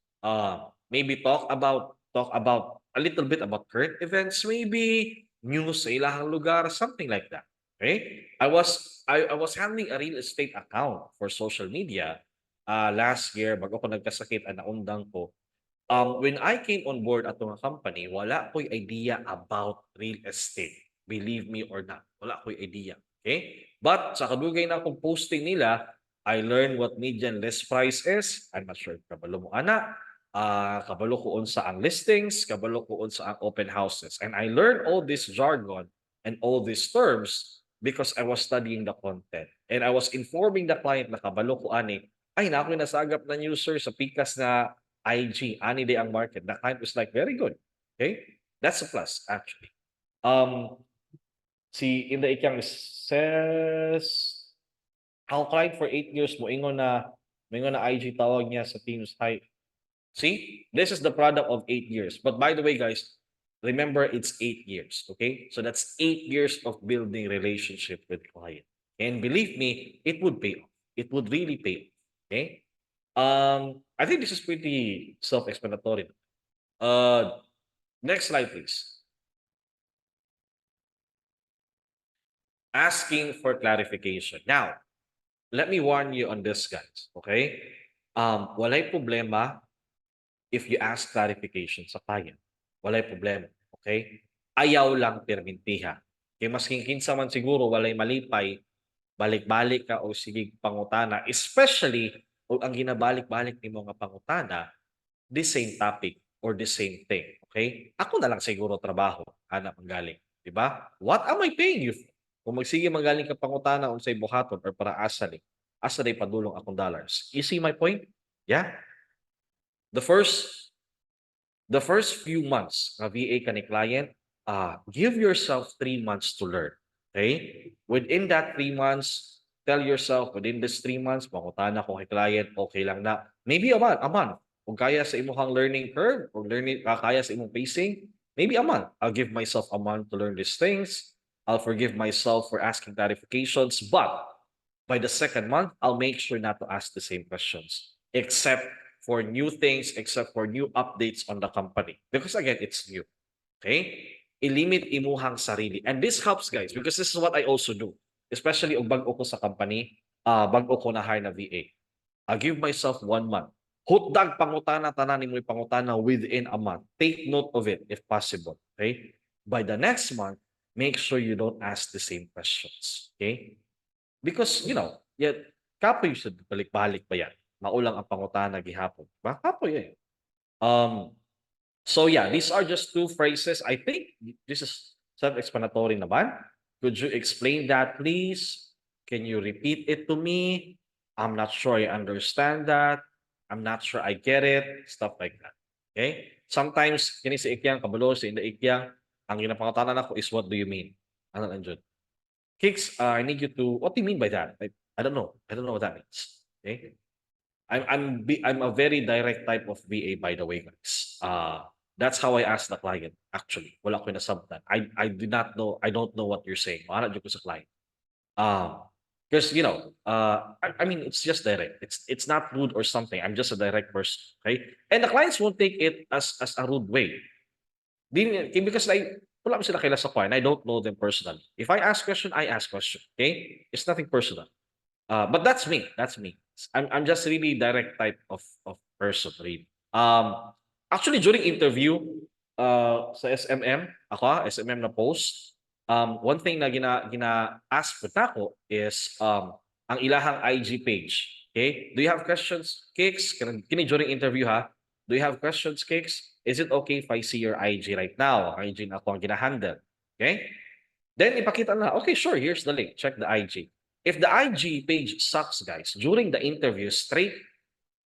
maybe talk about a little bit about current events, maybe news sa ilahang lugar, something like that. Okay? I was handling a real estate account for social media last year bago ko nagkasakit ang naundang ko. When I came on board at mga company, wala ko'y idea about real estate. Believe me or not, wala ko'y idea. Okay? But sa kadugay na akong posting nila, I learned what median list price is. I'm not sure kabalo mo ana. Kabalo ko unsa ang listings, kabalo ko unsa ang open houses. And I learned all this jargon and all these terms because I was studying the content. And I was informing the client na kabalo ko ani, ay na ako'y nasagap na user sa pikas na IG, ani day ang market. The client was like, very good. Okay? That's a plus, actually. Si Inda Ikyang says, ako client for 8 years mo, ingon na IG tawag niya sa Teams. Hi. See, this is the product of 8 years. But by the way, guys, remember, it's 8 years, okay? So that's 8 years of building relationship with client. And believe me, it would pay off. It would really pay off, okay? I think this is pretty self-explanatory. Next slide, please. Asking for clarification. Now, let me warn you on this, guys, okay? Walay problema if you ask clarification sa client. Walay problema, okay? Ayaw lang permintiha. Kay masking kinsa man siguro walay malipay, balik-balik ka o sige pangutana, especially o ang ginabalik-balik nimo nga pangutana, the same topic or the same thing, okay? Ako na lang siguro trabaho, hanap ang galing, di ba? What am I paying you for? Kung magsige magaling ka pangutana unsay buhaton or para asa day padulong akong dollars. You see my point? Yeah. The first few months na VA ka ni client, give yourself 3 months to learn. Okay? Within that 3 months, tell yourself, within this 3 months, pangutana ko kay client, okay lang na. Maybe a month. Kung kaya sa imong learning curve, or kaya sa imong pacing, maybe a month. I'll give myself a month to learn these things. I'll forgive myself for asking clarifications, but by the second month, I'll make sure not to ask the same questions, except for new things, except for new updates on the company. Because again, it's new. Okay? I-limit imuhang sarili. And this helps, guys, because this is what I also do. Especially kung bago ko sa company, bago ko na hire na VA. I give myself 1 month. Hutdag pangutana, tanan mo pangutana within a month. Take note of it if possible. Okay? By the next month, make sure you don't ask the same questions. Okay? Because, yeah, kapoy should balik-balik pa yan. Maulang ang pangutana gihapon. Ba? Kapoy yan. So yeah, these are just 2 phrases. I think this is self-explanatory naman. Could you explain that, please? Can you repeat it to me? I'm not sure I understand that. I'm not sure I get it. Stuff like that. Okay? Sometimes, kini sa ikyang, kabalo sa inda ikyang, ang ginapangutanan ako is, what do you mean? Ano nandiyon? Kicks, I need you to, what do you mean by that? I don't know. I don't know what that means. Okay? I'm a very direct type of VA, by the way, guys. That's how I ask the client, actually. Wala ko nasabtan. I do not know, I don't know what you're saying. Mahanap ko sa client. Because, I mean, it's just direct. It's not rude or something. I'm just a direct person, okay? And the clients won't take it as a rude way. Because wala ko sila kilala sa client. I don't know them personally. If I ask question, I ask question, okay? It's nothing personal. But that's me. That's me. I'm just really direct type of person, really. Actually, during interview sa SMM, SMM na post, one thing na gina-ask ko na ako is ang ilahang IG page. Okay? Do you have questions, Kicks? Kini during interview, ha? Do you have questions, Kicks? Is it okay if I see your IG right now? IG na ako ang gina-handle. Okay? Then ipakita na, okay, sure, here's the link. Check the IG. If the IG page sucks, guys, during the interview, straight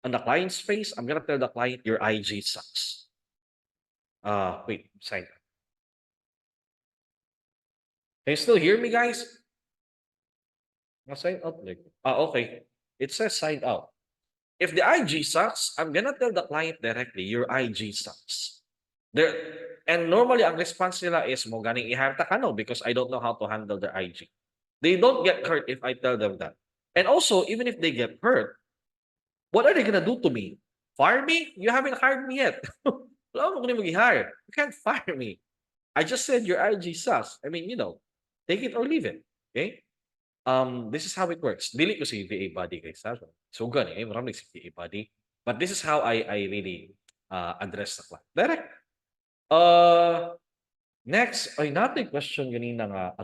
on the client's face, I'm gonna tell the client your IG sucks. Wait, sign. Can you still hear me, guys? Sign out. Okay. It says sign out. If the IG sucks, I'm gonna tell the client directly, your IG sucks. And normally, ang response nila is, mo ganing i-hire ka, no, because I don't know how to handle their IG. They don't get hurt if I tell them that. And also, even if they get hurt, what are they gonna do to me? Fire me? You haven't hired me yet. Wala mo kung mag-hire. You can't fire me. I just said your IG sucks. I mean, take it or leave it. Okay? This is how it works. Dili ko si VA body, guys. So gani, marami si VA body. But this is how I really address the client. Direct. Next, ay natin question ganina nga,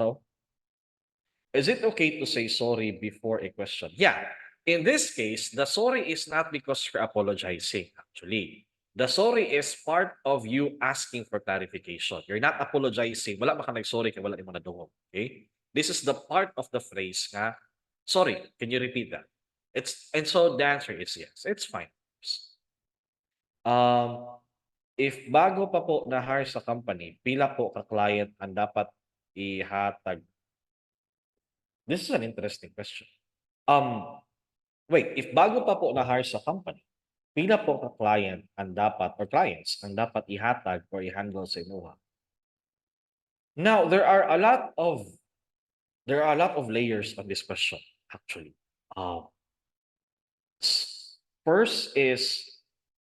is it okay to say sorry before a question? Yeah. In this case, the sorry is not because you're apologizing, actually. The sorry is part of you asking for clarification. You're not apologizing. Wala ba ka nag-sorry kaya wala ni mo nadungog. Okay? This is the part of the phrase nga, sorry, can you repeat that? And so the answer is yes. It's fine. If bago pa po na-hire sa company, pila po ka-client ang dapat ihatag? This is an interesting question. Wait, if bago pa po na-hire sa company, pila po ka-client ang dapat, or clients ang dapat ihatag or i-handle sa imuha? Now, there are a lot of layers on this question, actually. Uh, First is,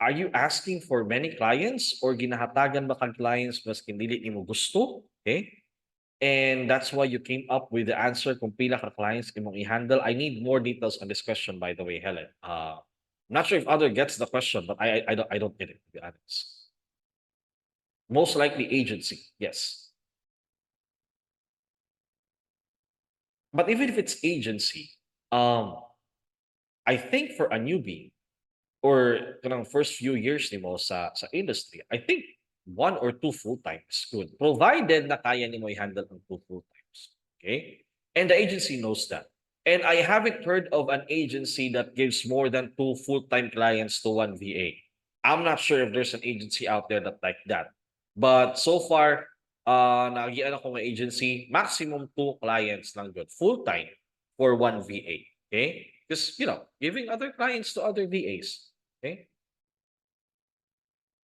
are you asking for many clients or ginahatagan ba kag clients maski dili nimo gusto? Okay? And that's why you came up with the answer kung pila ka clients imong i-handle. I need more details on this question, by the way, Helen. Not sure if other gets the question, but I don't get it, to be honest. Most likely agency, yes. But even if it's agency, I think for a newbie or kanang first few years nimo sa industry, I think 1 or 2 full times good, provided na kaya nimo i-handle ang 2 full times. Okay? And the agency knows that. And I haven't heard of an agency that gives more than 2 full-time clients to 1 VA. I'm not sure if there's an agency out there that like that. But so far, nagian ako ng agency, maximum 2 clients lang good, full-time for 1 VA. Okay? Because, giving other clients to other VAs. Okay?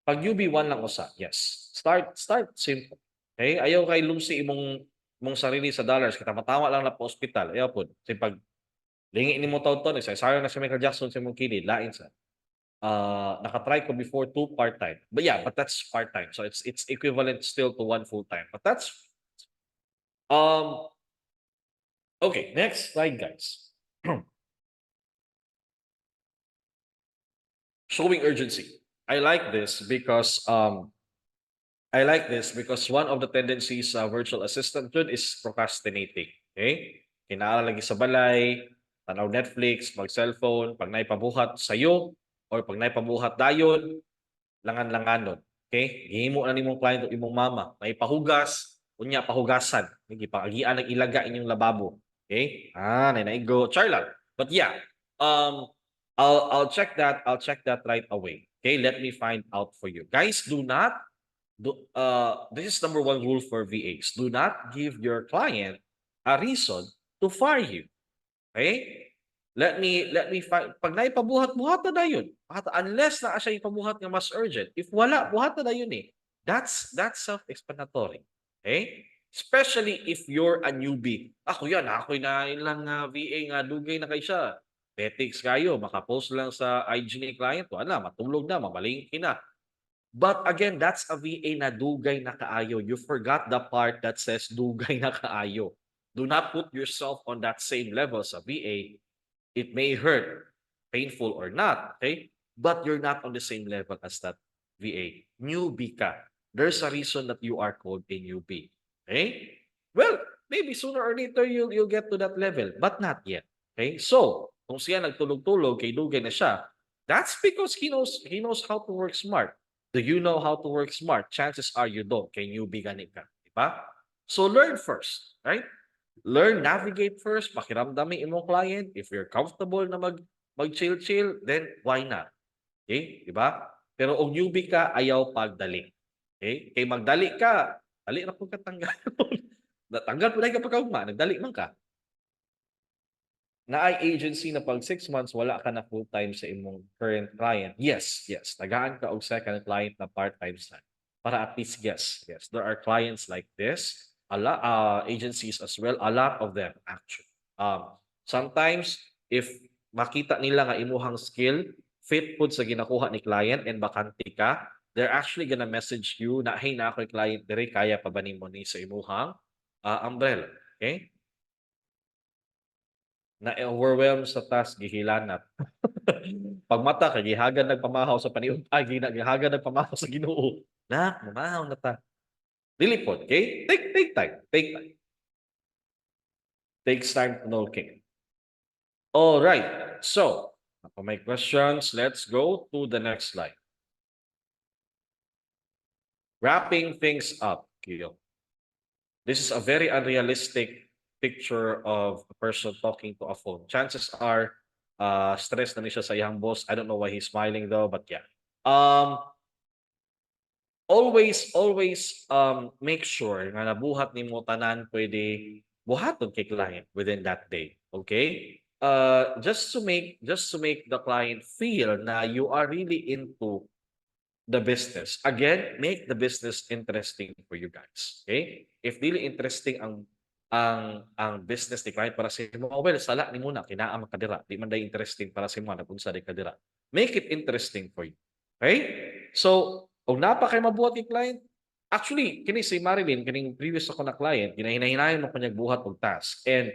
Pag UB1 lang usa, yes. Start simple. Okay? Ayaw kay lusi imong sarili sa dollars kita matawa lang na pa ospital. Ayaw pod. Kasi pag lingi nimo taud-taud sayo na si Michael Jackson sa imong kilid, lain sa. Naka-try ko before 2 part-time. But yeah, but that's part-time. So it's equivalent still to 1 full-time. But that's okay, next slide, guys. Showing urgency. I like this because one of the tendencies sa virtual assistant yun is procrastinating. Okay? Kinala lagi sa balay, tanaw Netflix, mag-cellphone, pag naipabuhat sa'yo, or pag naipabuhat dayon, langan-langanon. Okay? Gihimo na nimong client o imong mama, naipahugas, unya pahugasan. Gipagian ng ilaga inyong lababo. Okay? Nainaigo. Char lang. But yeah, I'll check that. I'll check that right away. Okay? Let me find out for you. Guys, this is number 1 rule for VAs. Do not give your client a reason to fire you. Okay? Let me find pag naipabuhat-buhat na dayon. Unless na siya ipabuhat nga mas urgent. If wala, buhat na dayon eh. That's self-explanatory. Okay? Especially if you're a newbie. Ako na ilang VA nga dugay na kay siya. Petics kayo, makapost lang sa IG ni client, wala, matulog na, mamalingki na. But again, that's a VA na dugay na kaayo. You forgot the part that says dugay na kaayo. Do not put yourself on that same level sa VA. It may hurt, painful or not, okay? But you're not on the same level as that VA. Newbie ka. There's a reason that you are called a newbie. Okay? Well, maybe sooner or later you'll get to that level, but not yet. Okay? So, kung siya nagtulog-tulog, kay dugay na siya, that's because he knows how to work smart. Do you know how to work smart? Chances are you don't. Kay newbie gani ka. Diba? So, learn first. Right? Learn, navigate first, pakiramdami imong client. If you're comfortable na mag-chill-chill, then why not? Okay? Diba? Pero kung newbie ka, ayaw pagdali. Okay? Kay magdali ka, dali na po katanggal. Natanggal po na ka pagkaugma, nagdali man ka. Na ay agency na pag 6 months, wala ka na full-time sa imong current client. Yes. Tagaan ka og second client na part-time sa. Para at least, yes. There are clients like this. Agencies as well, a lot of them actually. Sometimes if makita nila nga imuhang skill fit pud sa ginakuha ni client and bakante ka, they're actually gonna message you na, hey, na ako'y client dire, kaya pa ba nimo ni sa imuhang umbrella. Okay? Na-overwhelm sa task, gihilanat. Pag mata kay gihagan nagpamahaw sa paniud, gihagan nagpamahaw sa Ginoo. Mamahaw na ta. Dili pod, okay? Take time. Takes time to know, okay. All right. So, for my questions, let's go to the next slide. Wrapping things up, Kiyo. This is a very unrealistic picture of a person talking to a phone. Chances are, stress na siya sa iyang boss. I don't know why he's smiling though, but yeah. Always make sure nga nabuhat nimo tanan pwede buhaton kay client within that day. Okay? Just to make the client feel na you are really into the business. Again, make the business interesting for you guys. Okay? If dili interesting ang business ni client para sa imo, well, sala ni muna kinaa man kadira. Di man day interesting para sa imo nagunsa day kadira. Make it interesting for you. Okay? So, kung napa kay mabuhat ni client, actually, kini si Marilyn, kining previous ako na client, ginahinahin mo kanyang buhat og task. And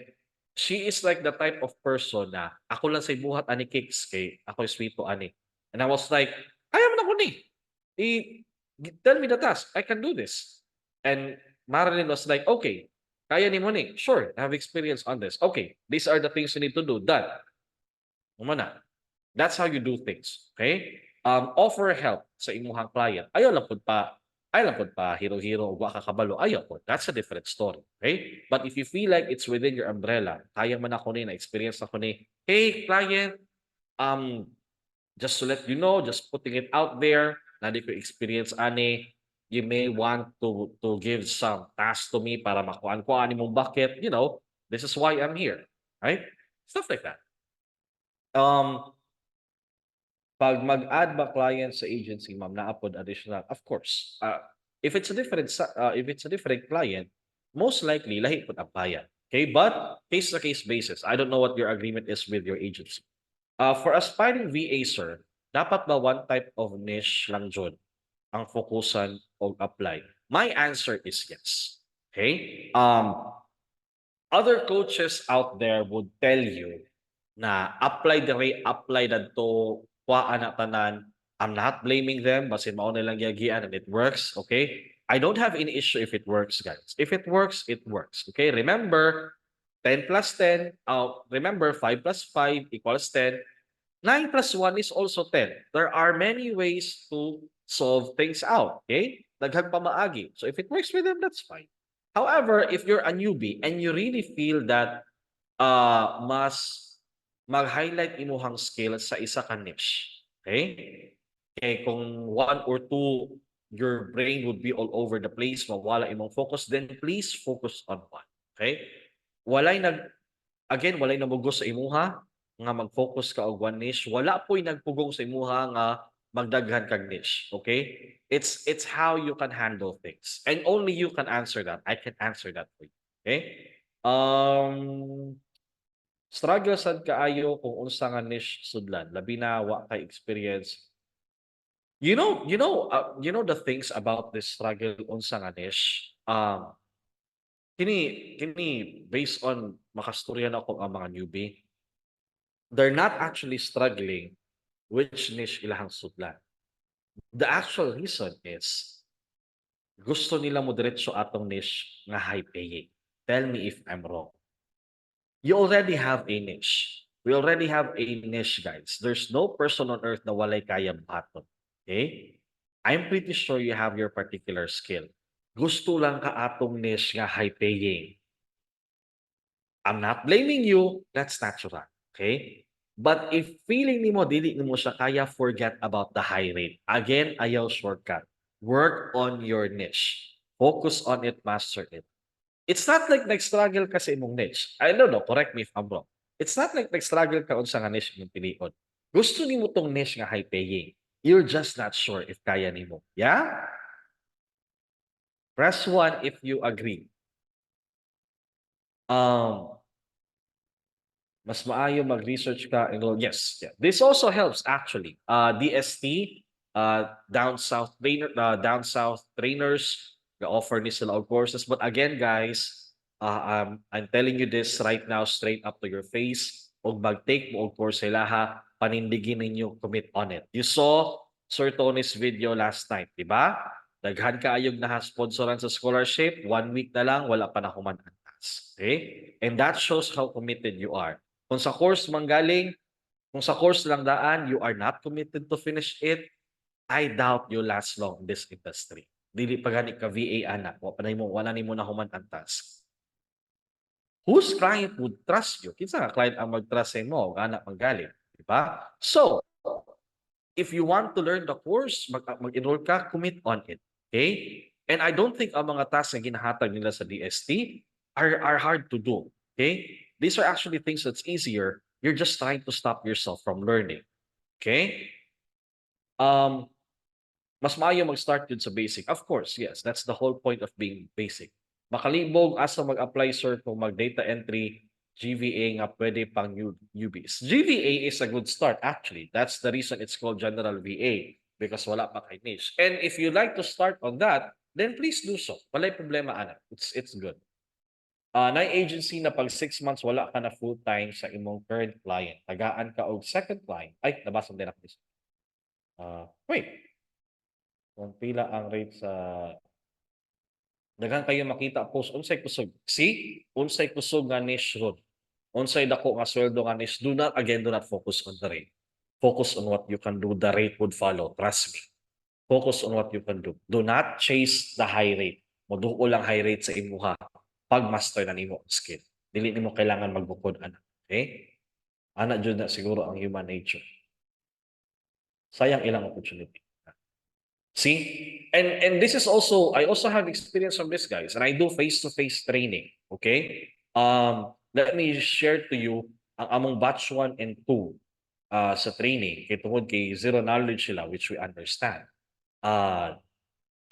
she is like the type of person na ako lang say buhat ani cakes kay ako is sweet to ani. And I was like, ayaw man ako ni. Tell me the task. I can do this. And Marilyn was like, okay, kaya ni mo ni. Sure, I have experience on this. Okay, these are the things you need to do. Done. Umana. That's how you do things. Okay? Offer help sa imuhang client. Ayaw lang pud pa hero-hero o wa ka kabalo. Ayaw po. That's a different story. Okay? But if you feel like it's within your umbrella, kaya man ako ni, na-experience ako ni, hey, client, um, just to let you know, just putting it out there, na di ko experience ani, you may want to give some task to me para makuan ko ani mong bucket, you know, this is why I'm here, right? Stuff like that. Pag mag-add ba client sa agency, ma'am, na upload additional, of course. If it's a different client, most likely lahi pud ang bayad. Okay, but case to case basis. I don't know what your agreement is with your agency. For aspiring VA, sir, dapat ba one type of niche lang jud ang fokusan o apply? My answer is yes. Okay? Other coaches out there would tell you na apply dire, apply dadto, kuhaan na tanan. I'm not blaming them, basin mao nilang giagian and it works, okay? I don't have any issue if it works, guys. If it works, it works. Okay? Remember, 10 plus 10, remember 5 plus 5 equals 10. 9 plus 1 is also 10. There are many ways to solve things out, okay? Daghang pamaagi. So if it works with them, that's fine. However, if you're a newbie and you really feel that mas mag-highlight imuhang skill sa isa ka niche, okay? Kaya kung one or two, your brain would be all over the place, mawala imong focus, then please focus on one, okay? Walay walay namugos sa imuha nga mag-focus ka og one niche. Wala po'y nagpugong sa imuha nga magdaghan kag niche, okay? It's how you can handle things. And only you can answer that. I can answer that for you. Okay? Struggle sad kaayo kung unsa nga niche sudlan, labi na wa kay experience. You know the things about this struggle unsa nga niche. Kini based on makastorya na ako ang mga newbie. They're not actually struggling which niche ilahang sudlan. The actual reason is gusto nila mo diretso atong niche nga high paying. Tell me if I'm wrong. You already have a niche. We already have a niche, guys. There's no person on earth na walay kaya baton. Okay? I'm pretty sure you have your particular skill. Gusto lang ka atong niche nga high paying. I'm not blaming you. That's natural. Okay? But if feeling nimo dili nimo siya kaya, forget about the high rate. Again, ayaw shortcut. Work on your niche. Focus on it, master it. It's not like nag-struggle ka sa imong niche. I don't know, correct me if I'm wrong. It's not like nag-struggle ka unsa nga niche imong pilion. Gusto nimo tong niche nga high paying. You're just not sure if kaya nimo. Yeah? Press 1 if you agree. Mas maayo mag-research ka, enroll. Yes, yeah. This also helps actually. DST, down south trainers, offer ni sila og courses. But again, guys, I'm telling you this right now straight up to your face. Og mag-take mo og course sila ha, panindigin ninyo commit on it. You saw Sir Tony's video last night, di ba? Daghan kaayog na sponsoran sa scholarship, 1 week na lang, wala pa na human ang task. Okay? And that shows how committed you are. Kung sa course manggaling, kung sa course lang daan, you are not committed to finish it, I doubt you last long in this industry. Dili pa gani ka VA anak, wala nimo na human ang task. Whose client would trust you? Kinsa nga client ang mag-trust sa imo, anak manggaling, di ba? So, if you want to learn the course, mag-enroll ka, commit on it. Okay? And I don't think ang mga tasks na ginahatag nila sa DST are hard to do. Okay? These are actually things that's easier. You're just trying to stop yourself from learning. Okay? mas maayo mag-start yun sa basic. Of course, yes, that's the whole point of being basic. Makalibog asa mag-apply sir kung mag-data entry, GVA nga pwede pang newbies. GVA is a good start actually. That's the reason it's called General VA because wala pa kay niche. And if you like to start on that, then please do so. Walay problema ana. It's good. Na agency na pag 6 months wala ka na full-time sa imong current client, tagaan ka og second client. Ay, nabasa din ako. Wait, kung pila ang rate sa daghan kayo makita post unsay kusog. See? Unsay kusog nga niche ron. Unsay dako nga sweldo nga niche. Do not focus on the rate. Focus on what you can do. The rate would follow. Trust me. Focus on what you can do. Do not chase the high rate. Moduo lang high rate sa imuha pag master na nimo ang skill. Dili nimo kailangan magbukod ana. Okay? Ana jud na siguro ang human nature. Sayang ilang opportunity. See? And this is also I also have experience from this guys and I do face-to-face training, okay? Let me share to you ang among batch 1 and 2 sa training kay tungod kay zero knowledge sila which we understand.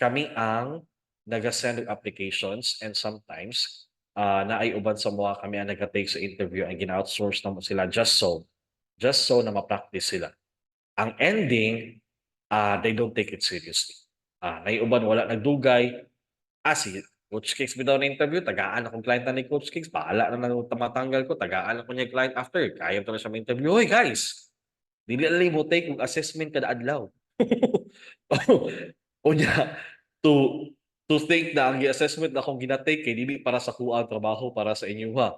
Kami ang naga-send og applications and sometimes naay uban sa mga kami ang naga-take sa interview and gina-outsource na mo sila just so na ma-practice sila. Ang ending they don't take it seriously. Naiuban wala nagdugay. Si Coach Kicks bitaw na interview, tagaan akong client na ni Coach Kicks, bahala na nang matanggal ko, tagaan ako niya client after. Kaya to na siya ma-interview. Hoy guys, dili na mo take kung assessment kada adlaw. Unya, to to think na ang assessment na akong gina-take kay dili para sa kuha trabaho para sa inyo ha.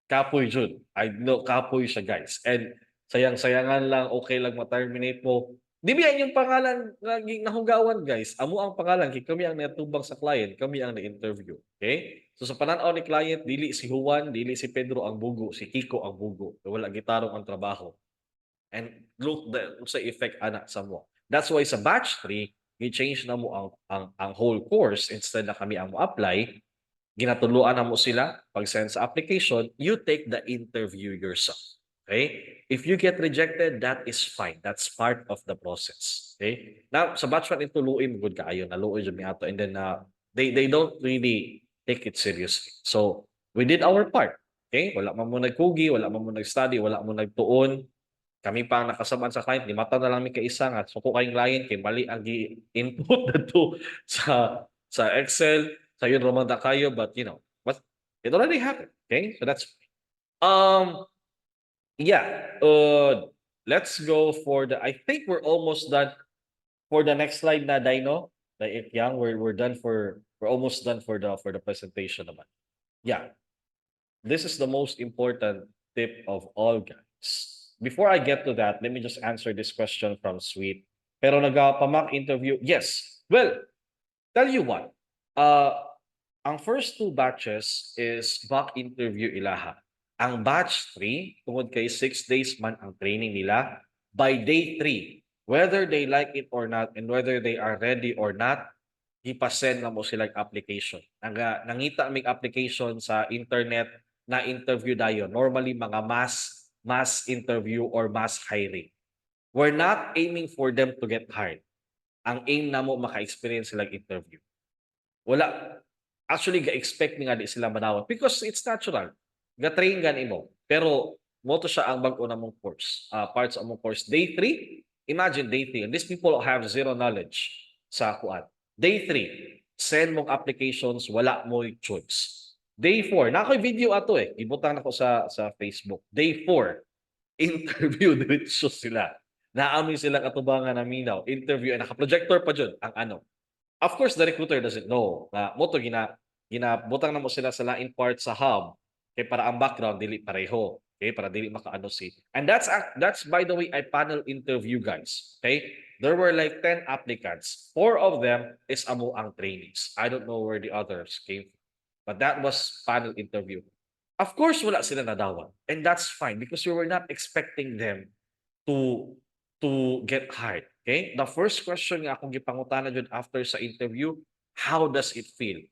Kapoy jud. I know kapoy siya guys. And sayang-sayangan lang, okay lang ma-terminate mo. Di ba yan yung pangalan lagi nahugawan guys? Amo ang pangalan kay kami ang natubang sa client, kami ang na-interview. Okay? So sa pananaw ni client, dili si Juan, dili si Pedro ang bugo, si Kiko ang bugo. Wala gitarong ang trabaho. And look sa effect anak sa mo. That's why sa batch 3, gi-change na mo ang whole course instead na kami ang mo apply, ginatuluan na mo sila pag-send sa application, you take the interview yourself. Okay? If you get rejected, that is fine. That's part of the process. Okay? Now, sa batch 1 ituluin mo good kaayo, naluoy jud mi ato and then they don't really take it seriously. So, we did our part. Okay? Wala man mo nagkugi, wala man mo nag-study, wala mo nagtuon. Kami pa ang nakasaban sa client, limata na lang mi kaisa nga suko kayong client kay mali ang gi-input dito sa Excel, sayon raman ta kayo but but it already happened. Okay? So that's yeah, let's go for I think we're almost done for the next slide na Dino. Like Yang, we're almost done for the presentation naman. Yeah. This is the most important tip of all guys. Before I get to that, let me just answer this question from Sweet. Pero nagapamak interview, yes. Well, tell you what. Ang first 2 batches is mock interview ilaha. Ang batch 3, tungod kay 6 days man ang training nila, by day 3, whether they like it or not and whether they are ready or not, ipasend na mo silang application. Nangita aming application sa internet na interview dayon. Normally mga mass interview or mass hiring. We're not aiming for them to get hired. Ang aim na mo maka-experience silang interview. Wala. Actually, ga-expect nga di sila manawat because it's natural. Ga-train gan imo. Pero mo to siya ang bag-o na mong course. Parts of mong course. Day 3, imagine day 3. And these people have zero knowledge sa kuan. Day 3, send mong applications, wala mo choice. Day 4, na ako'y video ato ibutang na ko sa Facebook. Day 4, interview diretso sila. Naami sila katubangan na minaw. Interview, naka-projector pa dyan ang ano. Of course, the recruiter doesn't know na mo to ginabutang na mo sila sa lain part sa hub kay para ang background dili pareho. Okay, para dili makaano si. And that's by the way a panel interview guys. Okay? There were like 10 applicants. 4 of them is amo ang trainees. I don't know where the others came from. But that was panel interview. Of course, wala sila nadawat. And that's fine because we were not expecting them to get hired. Okay? The first question nga akong gipangutana jud after sa interview, how does it feel?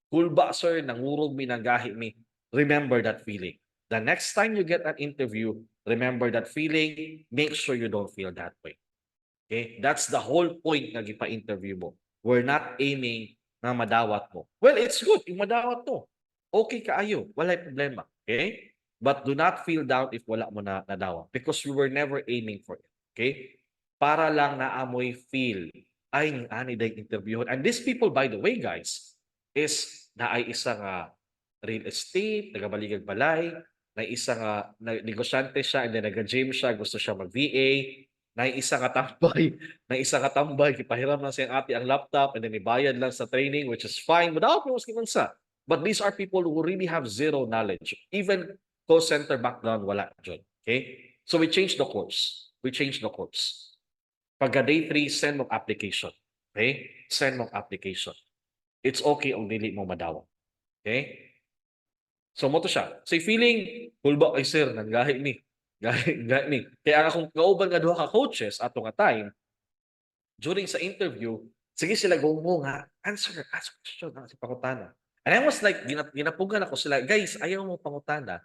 Cool ba sir, nangurog mi, nagahi mi? Remember that feeling. The next time you get an interview, remember that feeling, make sure you don't feel that way. Okay? That's the whole point nga gipa-interview mo. We're not aiming na madawat mo. Well, it's good yung madawat mo. Okay kaayo, walay problema. Okay? But do not feel down if wala mo na nadawat because we were never aiming for it. Okay? Para lang naamoy feel ay ni ani day interview. And these people, by the way, guys, is na ay isa nga real estate, nagabaligag balay, na isa nga negosyante siya and then nag-gym siya, gusto siya mag-VA, na isa ka tambay, na isa ka tambay, kipahiram lang siyang ate ang laptop and then ibayad lang sa training which is fine without mo sa. But these are people who really have zero knowledge. Even call center background, wala dyan. Okay? So we change the course. We change the course. Pagka day 3, send mo application. Okay? Send mo application. It's okay kung dili mo madawa. Okay? So mo to siya. So feeling, hulba ay sir, nanggahi ni. Gahi ni. Kaya nga kung kauban nga duha ka coaches ato nga time, during sa interview, sige sila go mo nga, answer question, si pangutana. And I was like, ginapugan ako sila, guys, ayaw mo pangutana.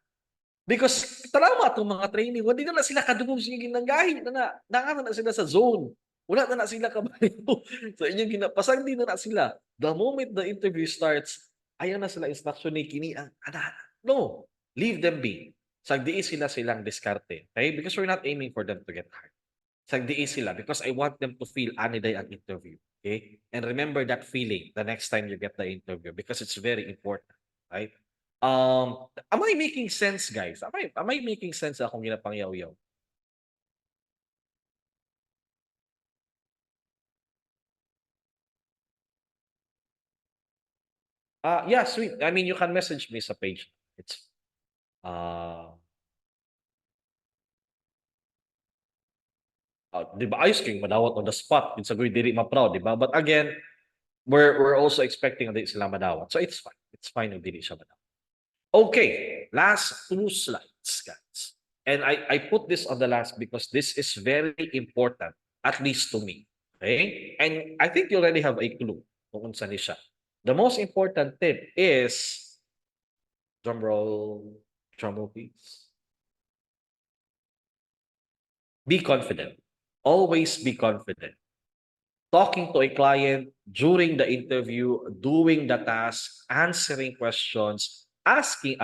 Because tarawa itong mga training, hindi na sila kadugong sige ginanggahi na sila sa zone. Wala na sila kabayo sa inyong ginapasang di na sila. The moment the interview starts, ayaw na sila instruction ni kini ang ana. No, leave them be. Sagdii sila silang diskarte. Okay? Because we're not aiming for them to get hurt. Sagdii sila because I want them to feel aniday ang interview. Okay? And remember that feeling the next time you get the interview because it's very important. Right? Am I making sense, guys? Am I making sense akong ginapangyaw-yaw? Yeah, sweet. I mean, you can message me sa page. It's uh, 'di ba ayos king madawat on the spot. It's a good diri ma-proud, 'di ba? But again, we're also expecting na di sila madawat. So it's fine. It's fine if dili siya madawat. Okay, last 2 slides, guys. And I put this on the last because this is very important, at least to me. Okay? And I think you already have a clue kung unsa ni siya. The most important tip is, drum roll please. Be confident. Always be confident. Talking to a client during the interview, doing the task, answering questions, asking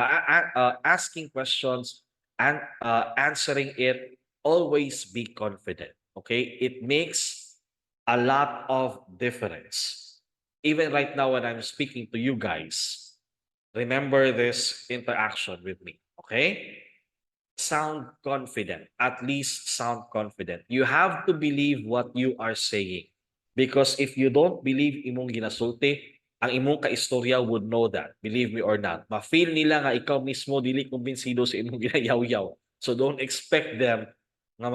questions, and answering it. Always be confident. Okay, it makes a lot of difference. Even right now, when I'm speaking to you guys, remember this interaction with me. Okay, sound confident. At least sound confident. You have to believe what you are saying. Because if you don't believe imong ginasulti, ang imong kaistorya would know that. Believe me or not. Ma-feel nila nga ikaw mismo dili kumbinsido sa imong ginayaw-yaw. So don't expect them nga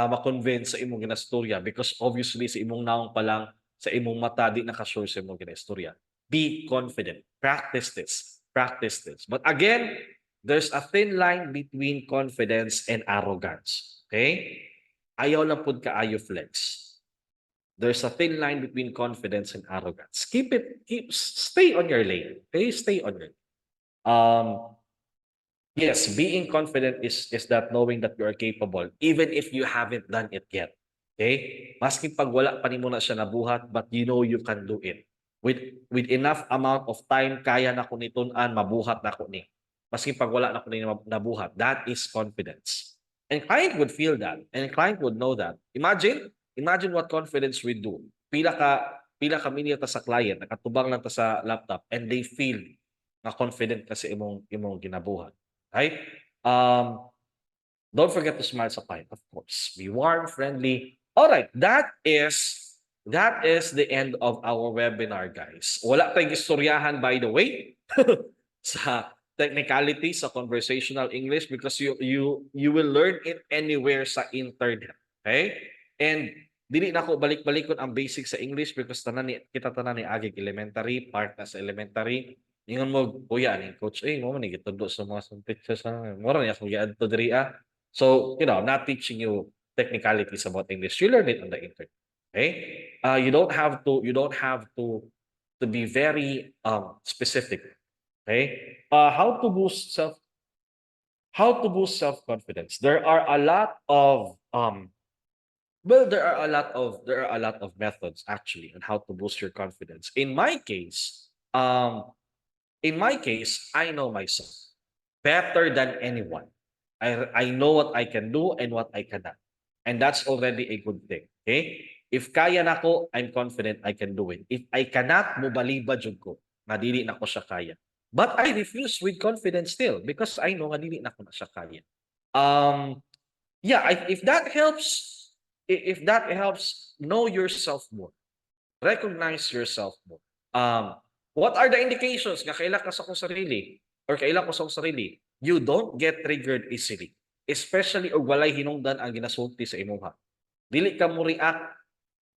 ma-convince sa imong ginastorya because obviously sa imong naong pa lang, sa imong mata di nakasure sa imong ginastorya. Be confident. Practice this. Practice this. But again, there's a thin line between confidence and arrogance. Okay? Ayaw lang pud kaayo flex. There's a thin line between confidence and arrogance. Stay on your lane. Okay? Stay on your lane. Yes, being confident is that knowing that you are capable, even if you haven't done it yet. Okay? Maski pag wala pa nimo na siya nabuhat, but you know you can do it. With enough amount of time, kaya na ko nitun-an, mabuhat na ko ni. Maski pag wala na ko ni nabuhat. That is confidence. And client would feel that. And client would know that. Imagine what confidence would do. Pila ka minute sa client, nakatubang lang ta sa laptop, and they feel na confident kasi imong ginabuhat. Right? Don't forget to smile sa client, of course. Be warm, friendly. All right, that is the end of our webinar, guys. Wala tayong istoryahan, by the way, sa technicality sa conversational English because you will learn it anywhere sa internet. Okay? And dili na ko balik-balikon ang basic sa English because kita tanan ni agig elementary, part na sa elementary. Ingon mo, kuya ni coach, mo man gitudo sa mga teachers sa mura niya kung giadto diri ah. So, I'm not teaching you technicalities about English. You learn it on the internet. Okay? You don't have to be very specific. Okay? How to boost self-confidence. There are a lot of Well, there are a lot of methods actually on how to boost your confidence. In my case, I know myself better than anyone. I know what I can do and what I cannot. And that's already a good thing. Okay? If kaya na ko, I'm confident I can do it. If I cannot, mubaliba jud ko. Nga dili na ko siya kaya. But I refuse with confidence still because I know nga dili na ko na siya kaya. Um, yeah, if that helps, if that helps, know yourself more. Recognize yourself more. What are the indications nga kaila ka sa akong sarili or kaila ko sa akong sarili? You don't get triggered easily. Especially og walay hinungdan ang ginasulti sa imuha. Dili ka mo react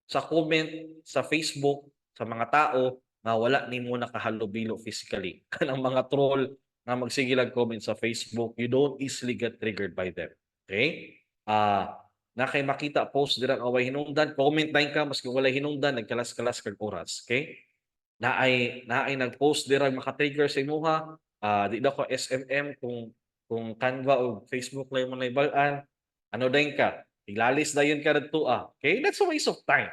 sa comment sa Facebook sa mga tao nga wala nimo nakahalubilo physically. Kanang mga troll nga magsigilag comment sa Facebook, you don't easily get triggered by them. Okay? Na kay makita post dira nga way hinungdan, comment na ka maski walay hinungdan, nagkalas-kalas kag oras. Okay? Naay nag-post dira maka-trigger sa imuha, di daw ko SMM kung Canva o Facebook lang mo naibalaan, ano dayon ka, ilalis dayon ka didto okay? That's a waste of time.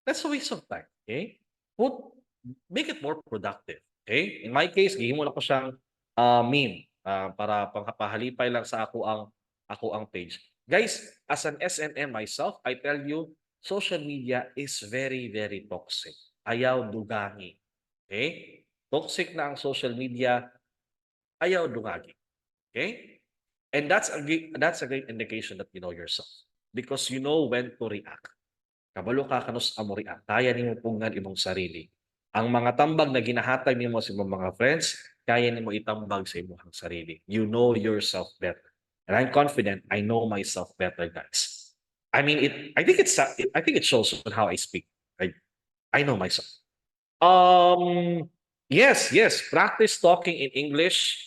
That's a waste of time, okay? Make it more productive, okay? In my case, gihimo na ko siyang meme para pangkapahalipay lang sa ako ang page. Guys, as an SNM myself, I tell you, social media is very, very toxic. Ayaw dugani. Okay? Toxic na ang social media, ayaw dugagi. Okay? And that's a great indication that you know yourself because you know when to react. Kabalo ka kanus amo react. Kaya nimo punggan imong sarili. Ang mga tambag na ginahatag nimo sa imong mga friends, kaya nimo itambag sa imong sarili. You know yourself better. And I'm confident I know myself better, guys. I mean, I think it shows on how I speak. I know myself. Yes. Practice talking in English.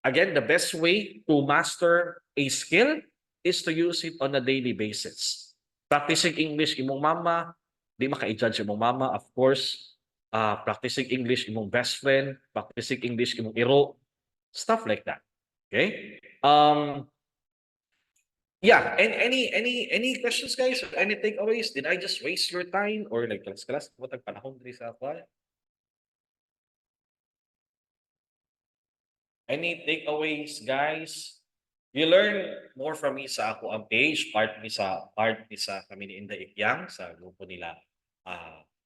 Again, the best way to master a skill is to use it on a daily basis. Practicing English imong mama, di maka-judge imong mama, of course. Practicing English imong best friend, practicing English imong iro, stuff like that. Okay? Yeah, and any questions, guys? Or any takeaways? Did I just waste your time or nagkalas-kalas mo tag panahon diri sa ako? Any takeaways, guys? You learn more from me sa ako ang page, part ni sa kami ni Inday Ikyang sa grupo nila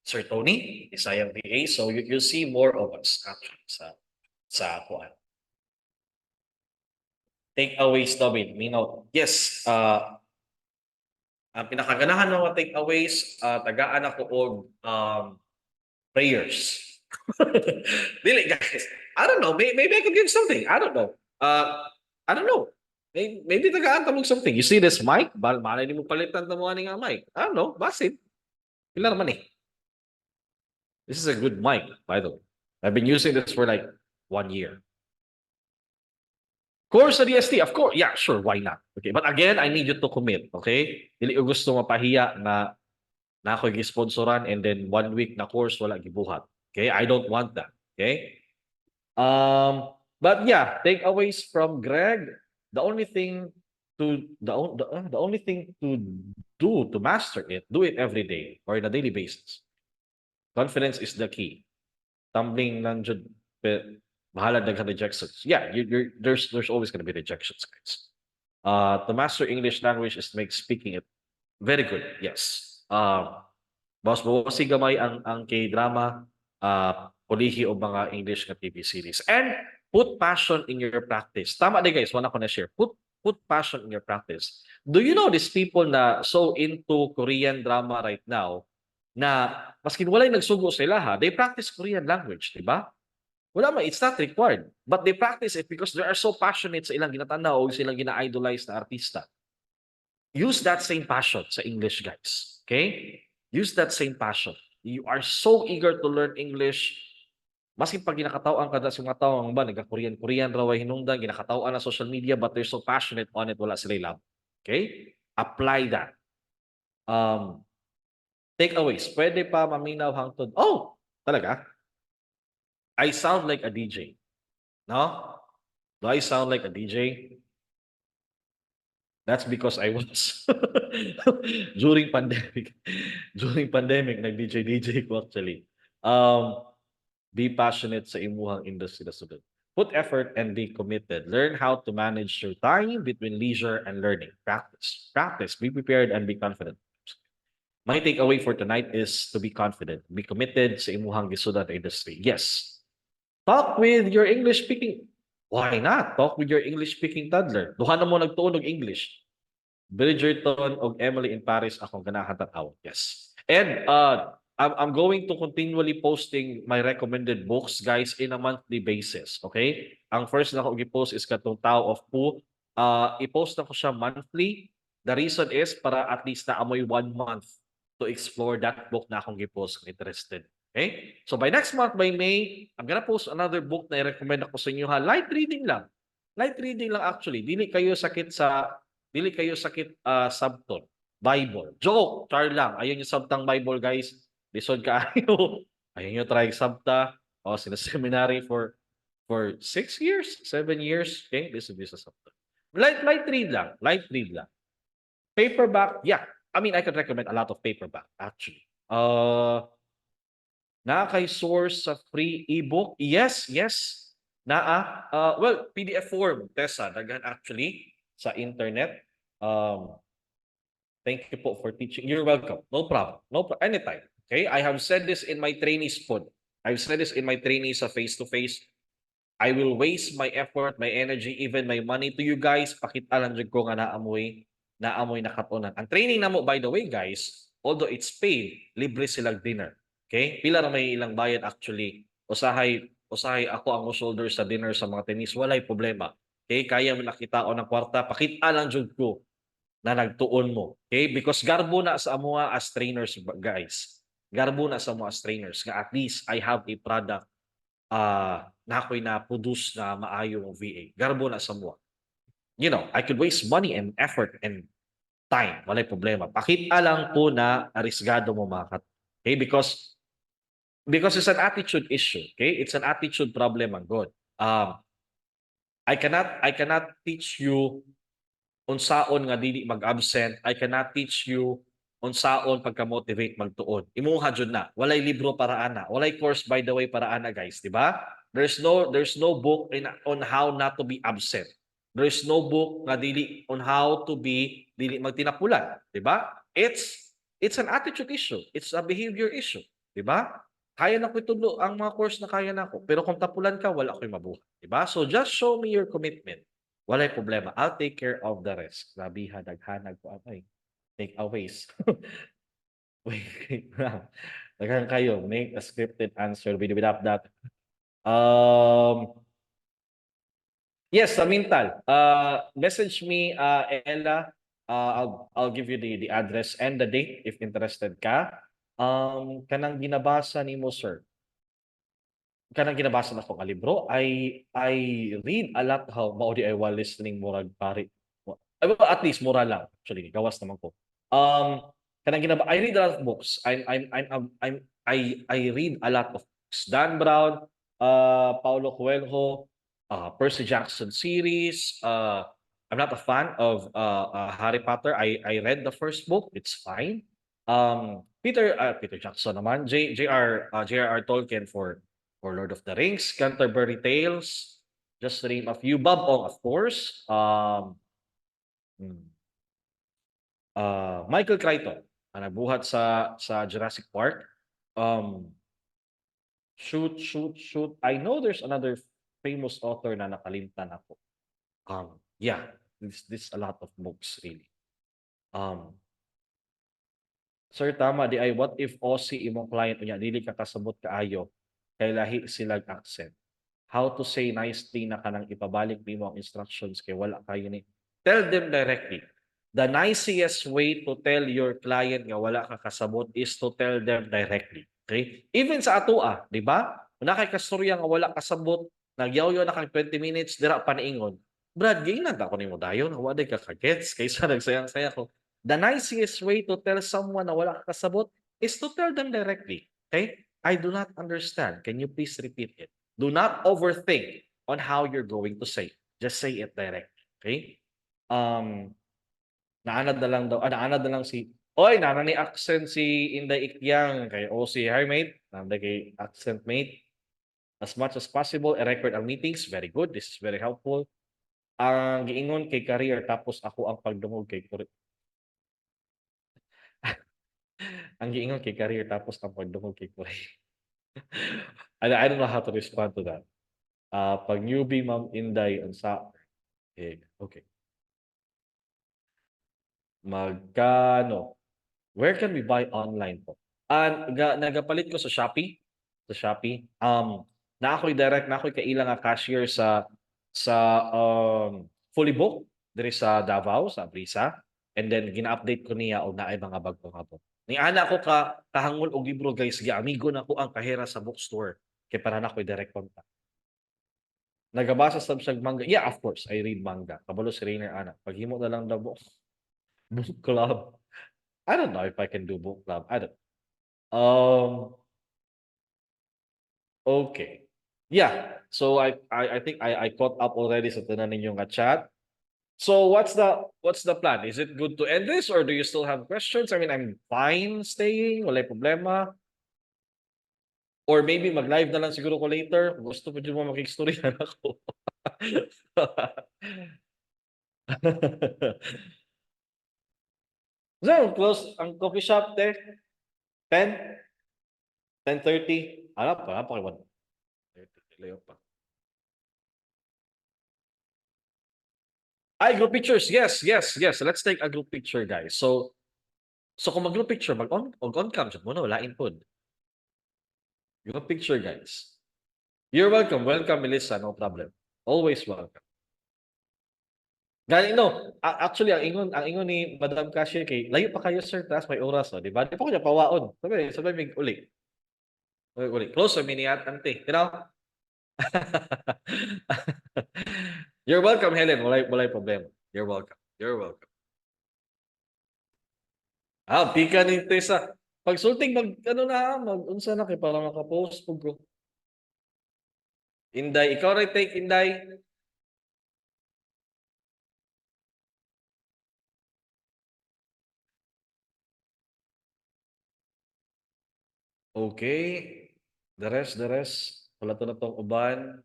Sir Tony, Isayang VA. So you'll see more of us actually sa ako. Takeaways daw, Minaw. Yes, ang pinakaganahan ng mga takeaways, tagaan ako og prayers. Dili, guys. I don't know. Maybe I could give something. I don't know. I don't know. Maybe tagaan ta mo something. You see this mic? Malay mo palitan ta mo ani nga mic. I don't know. Basit. Pila naman eh. This is a good mic, by the way. I've been using this for like 1 year. Course sa DST, of course. Yeah, sure. Why not? Okay. But again, I need you to commit. Okay? Dili ko gusto mapahiya na ako gi-sponsoran and then 1 week na course wala gibuhat. Okay? I don't want that. Okay? But yeah, takeaways from Greg. The only thing the only thing to do to master it, do it every day or on a daily basis. Confidence is the key. Tumbling nandiyan, bahala daghan rejections. Yeah, there's always going to be rejections, guys. To master English language is to make speaking it very good. Yes. Boss si gamay ang K-drama, pulihi o mga English na TV series. And put passion in your practice. Tama din, guys, wala ko na share. Put passion in your practice. Do you know these people na so into Korean drama right now na maski walay nagsugo sila they practice Korean language, di ba? Wala man, it's not required. But they practice it because they are so passionate sa ilang ginatanaw o silang gina-idolize na artista. Use that same passion sa English, guys. Okay? Use that same passion. You are so eager to learn English. Maski pag ginakatawaan ka sa mga tao ba, nagka-Korean raw ay hinungdan, ginakatawaan na social media, but they're so passionate on it, wala sila love. Okay? Apply that. Takeaways. Pwede pa maminaw hangtod. Oh, talaga? I sound like a DJ. No? Do I sound like a DJ? That's because I was during pandemic. During pandemic, nag-DJ ko actually. Be passionate sa imuhang industry na sugod. Put effort and be committed. Learn how to manage your time between leisure and learning. Practice. Practice. Be prepared and be confident. My takeaway for tonight is to be confident. Be committed sa imuhang gisudat industry. Yes. Talk with your English speaking. Why not? Talk with your English speaking toddler. Duha na mo nagtuon og English. Bridgerton og Emily in Paris akong ganahan tanaw. Yes. And I'm going to continually posting my recommended books, guys, in a monthly basis. Okay? Ang first na ako i-post is katong Tao of Pooh. I-post na ko siya monthly. The reason is para at least na amoy 1 month to explore that book na akong i-post kung interested. Okay? So by next month, by May, I'm gonna post another book na i-recommend ako sa inyo ha. Light reading lang. Light reading lang actually. Dili kayo sakit sabton. Bible. Joke, char lang. Ayun yung sabtang Bible, guys. Lisod ka ayo. Ayun yung try sabta. O, sina-seminary for 6 years, 7 years. Okay, this is a sabta. Light read lang. Light read lang. Paperback, yeah. I mean, I could recommend a lot of paperback, actually. Naa kay source sa free ebook? Yes, yes. Naa. Well, PDF form, Tessa, daghan actually sa internet. Thank you po for teaching. You're welcome. No problem. Anytime. Okay? I have said this in my trainees pod. I've said this in my trainees sa face-to-face. I will waste my effort, my energy, even my money to you guys. Pakita lang dyan ko nga naamoy nakatunan. Ang training na mo, by the way, guys, although it's paid, libre silang dinner. Okay? Pila na may ilang bayad actually. Usahay ako ang shoulder sa dinner sa mga tennis. Walay problema. Okay? Kaya mo nakita o ng kwarta. Pakita lang dyan ko na nagtuon mo. Okay? Because garbo na sa amuha as trainers, guys. Garbo na sa amuha as trainers. Nga at least I have a product na ako'y na-produce na maayong VA. Garbo na sa amuha. You know, I could waste money and effort and time. Walay problema. Pakita lang po na arisgado mo makat. Okay? Because it's an attitude issue. Okay? It's an attitude problem ang God. I cannot teach you unsaon nga dili mag-absent. I cannot teach you unsaon pagka-motivate magtuon. Imuha jud na. Walay libro para ana. Walay course by the way para ana, guys, di ba? There's no book on how not to be absent. There's no book nga dili on how to be dili magtinapulan, di ba? It's an attitude issue. It's a behavior issue, di ba? Kaya na ko itulo ang mga course na kaya nako, pero kung tapulan ka wala ko'y mabuhat, di ba? So just show me your commitment. Walay problema. I'll take care of the rest. Grabiha, daghanag ko ay takeaways. Wait lang. Daghan kayo. Make a scripted answer without that. Yes, sa Mintal. Message me, Ella. I'll give you the address and the date if interested ka. Kanang ginabasa nimo, sir. Kanang ginabasa na ko nga libro. I read a lot how maudi I while listening murag pari. Well, at least mura lang actually gawas naman ko. Kanang I read a lot of books. I read a lot of books. Dan Brown, Paulo Coelho, Percy Jackson series. I'm not a fan of Harry Potter. I read the first book. It's fine. Peter Jackson naman, J.R.R. Tolkien for Lord of the Rings, Canterbury Tales, just to name a few. Bob Ong, of course. Michael Crichton, na nagbuhat sa Jurassic Park. Shoot. I know there's another famous author na nakalimtan ako. Yeah, this a lot of books really. Sir, tama di ay what if OC imong client unya dili ka kasabot kaayo kay lahi silang accent. How to say nicely na kanang ipabalik nimo ang instructions kay wala kayo ni. Tell them directly. The nicest way to tell your client nga wala ka kasabot is to tell them directly. Okay? Even sa atoa, di ba? Una kay kastorya nga wala kasabot, nagyaw-yaw na kang 20 minutes, dira pa niingon. Brad, ginag ako nimo dayon, wa day ka kagets kaysa nagsayang-saya ko. The nicest way to tell someone na wala ka kasabot is to tell them directly. Okay? I do not understand. Can you please repeat it? Do not overthink on how you're going to say. Just say it directly. Okay? Naanad na lang daw, naanad na lang si oy nana ni accent si Inday Ikyang kay o si hi mate, nanday kay accent mate. As much as possible, i-record ang meetings. Very good. This is very helpful. Ang giingon kay career tapos ako ang pagdungog kay ang giingon kay career tapos ang pagdungog kay I don't know how to respond to that. Pag newbie Ma'am Inday unsa okay. Magkano? Where can we buy online po? Nagapalit ko sa Shopee. Na ako'y direct na ako'y kaila nga cashier sa Fully Book diri sa Davao, sa Brisa. And then gina-update ko niya og naay mga bagong hapon. Niana ko kahangol og libro guys, giamigo na ko ang kahera sa bookstore kay para na ako'y direct contact. Nagabasa sab siya manga. Yeah, of course, I read manga. Kabalo si Rainer ana. Paghimo na lang daw book club. I don't know if I can do book club. I don't. Um, okay. Yeah. So I think I caught up already sa tanan ninyong nga chat. So what's the plan? Is it good to end this or do you still have questions? I mean, I'm fine staying, walay problema. Or maybe mag-live na lang siguro ko later. Gusto pa mo makikistorya ako. So, close ang coffee shop te 10, 10:30. Hanap pa kay 1:30 layo pa. Ay, group pictures. Yes, yes, yes. Let's take a group picture, guys. So kung mag-group picture, mag-on cam jud mo na walain pod. Group picture, guys. You're welcome. Welcome, Melissa. No problem. Always welcome. Gani no, actually ang ingon ni Madam Cashier kay layo pa kayo sir taas may oras oh, di ba? Di pa ko niya pawaon. Sabay mig uli. Uli. Close mini at ante. You know? You're welcome, Helen. Walay problema. You're welcome. You're welcome. Pika ni Tessa. Pagsulting ano na, mag-unsa na kay para maka-post pug ko. Inday, ikaw ray take Inday. Okay. The rest. Wala to na tong uban.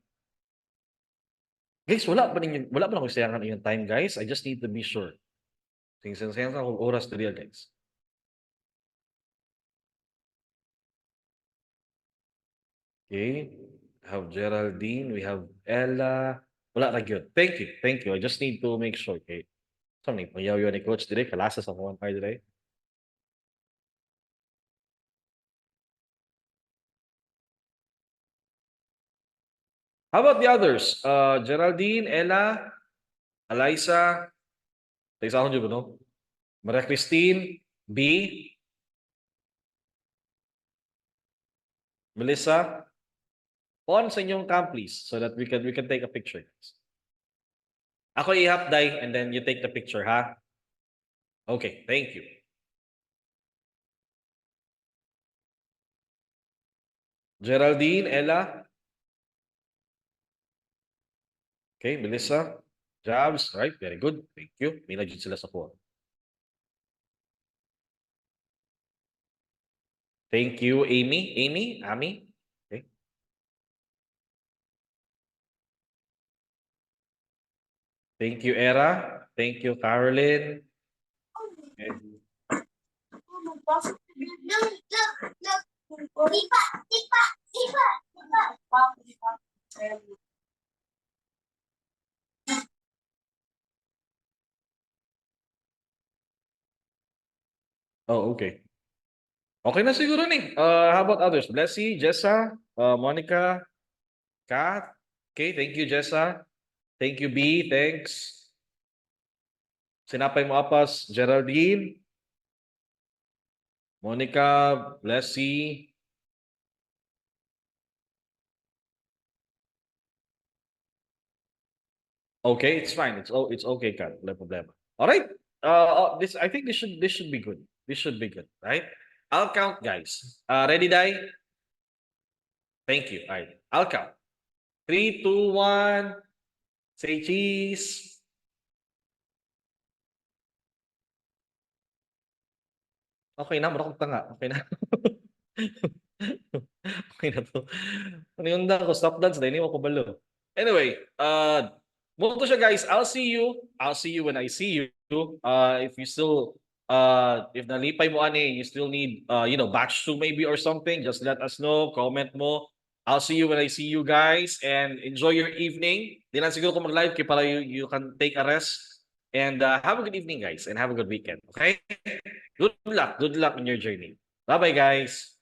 Guys, wala pa na ko sayangan inyong time, guys. I just need to be sure. Sayang akong oras diri, guys. Okay. We have Geraldine, we have Ella. Wala ra gyud. Thank you. Thank you. I just need to make sure kay ni payaw ni coach dire kalasa sa kuan pa dire. How about the others? Geraldine, Ella, Eliza, sa akon jud no? Maria Christine, B, Melissa, on sa inyong cam please so that we can take a picture. Ako ihapday and then you take the picture ha. Okay, thank you. Geraldine, Ella. Okay, Melissa, Jabs, right? Very good. Thank you. May na sila sa kuha. Thank you, Amy, Ami. Okay. Thank you, Era. Thank you, Caroline. Okay. Oh, okay. Okay na siguro ni. How about others? Blessy, Jessa, Monica, Kath. Okay, thank you, Jessa. Thank you, B. Thanks. Sinapay mo apas, Geraldine, Monica, Blessy. Okay, it's fine. It's okay, Kat. No problema. All right. This I think this should be good. This should be good, right? I'll count, guys. Ready, Dai? Thank you. All right. I'll count. 3, 2, 1. Say cheese. Okay na, mura kog tanga, okay na. Okey na 'to. Naniundan ko stop dance dahil hindi mo kabalo. Anyway, mo to siya guys, I'll see you when I see you. If you still, if nalipay mo ani, you still need, you know, batch 2 maybe or something, just let us know, comment mo. I'll see you when I see you guys and enjoy your evening. 'Di lang siguro ko mag-live kay para you can take a rest and, have a good evening guys and have a good weekend, okay? Good luck in your journey. Bye-bye guys.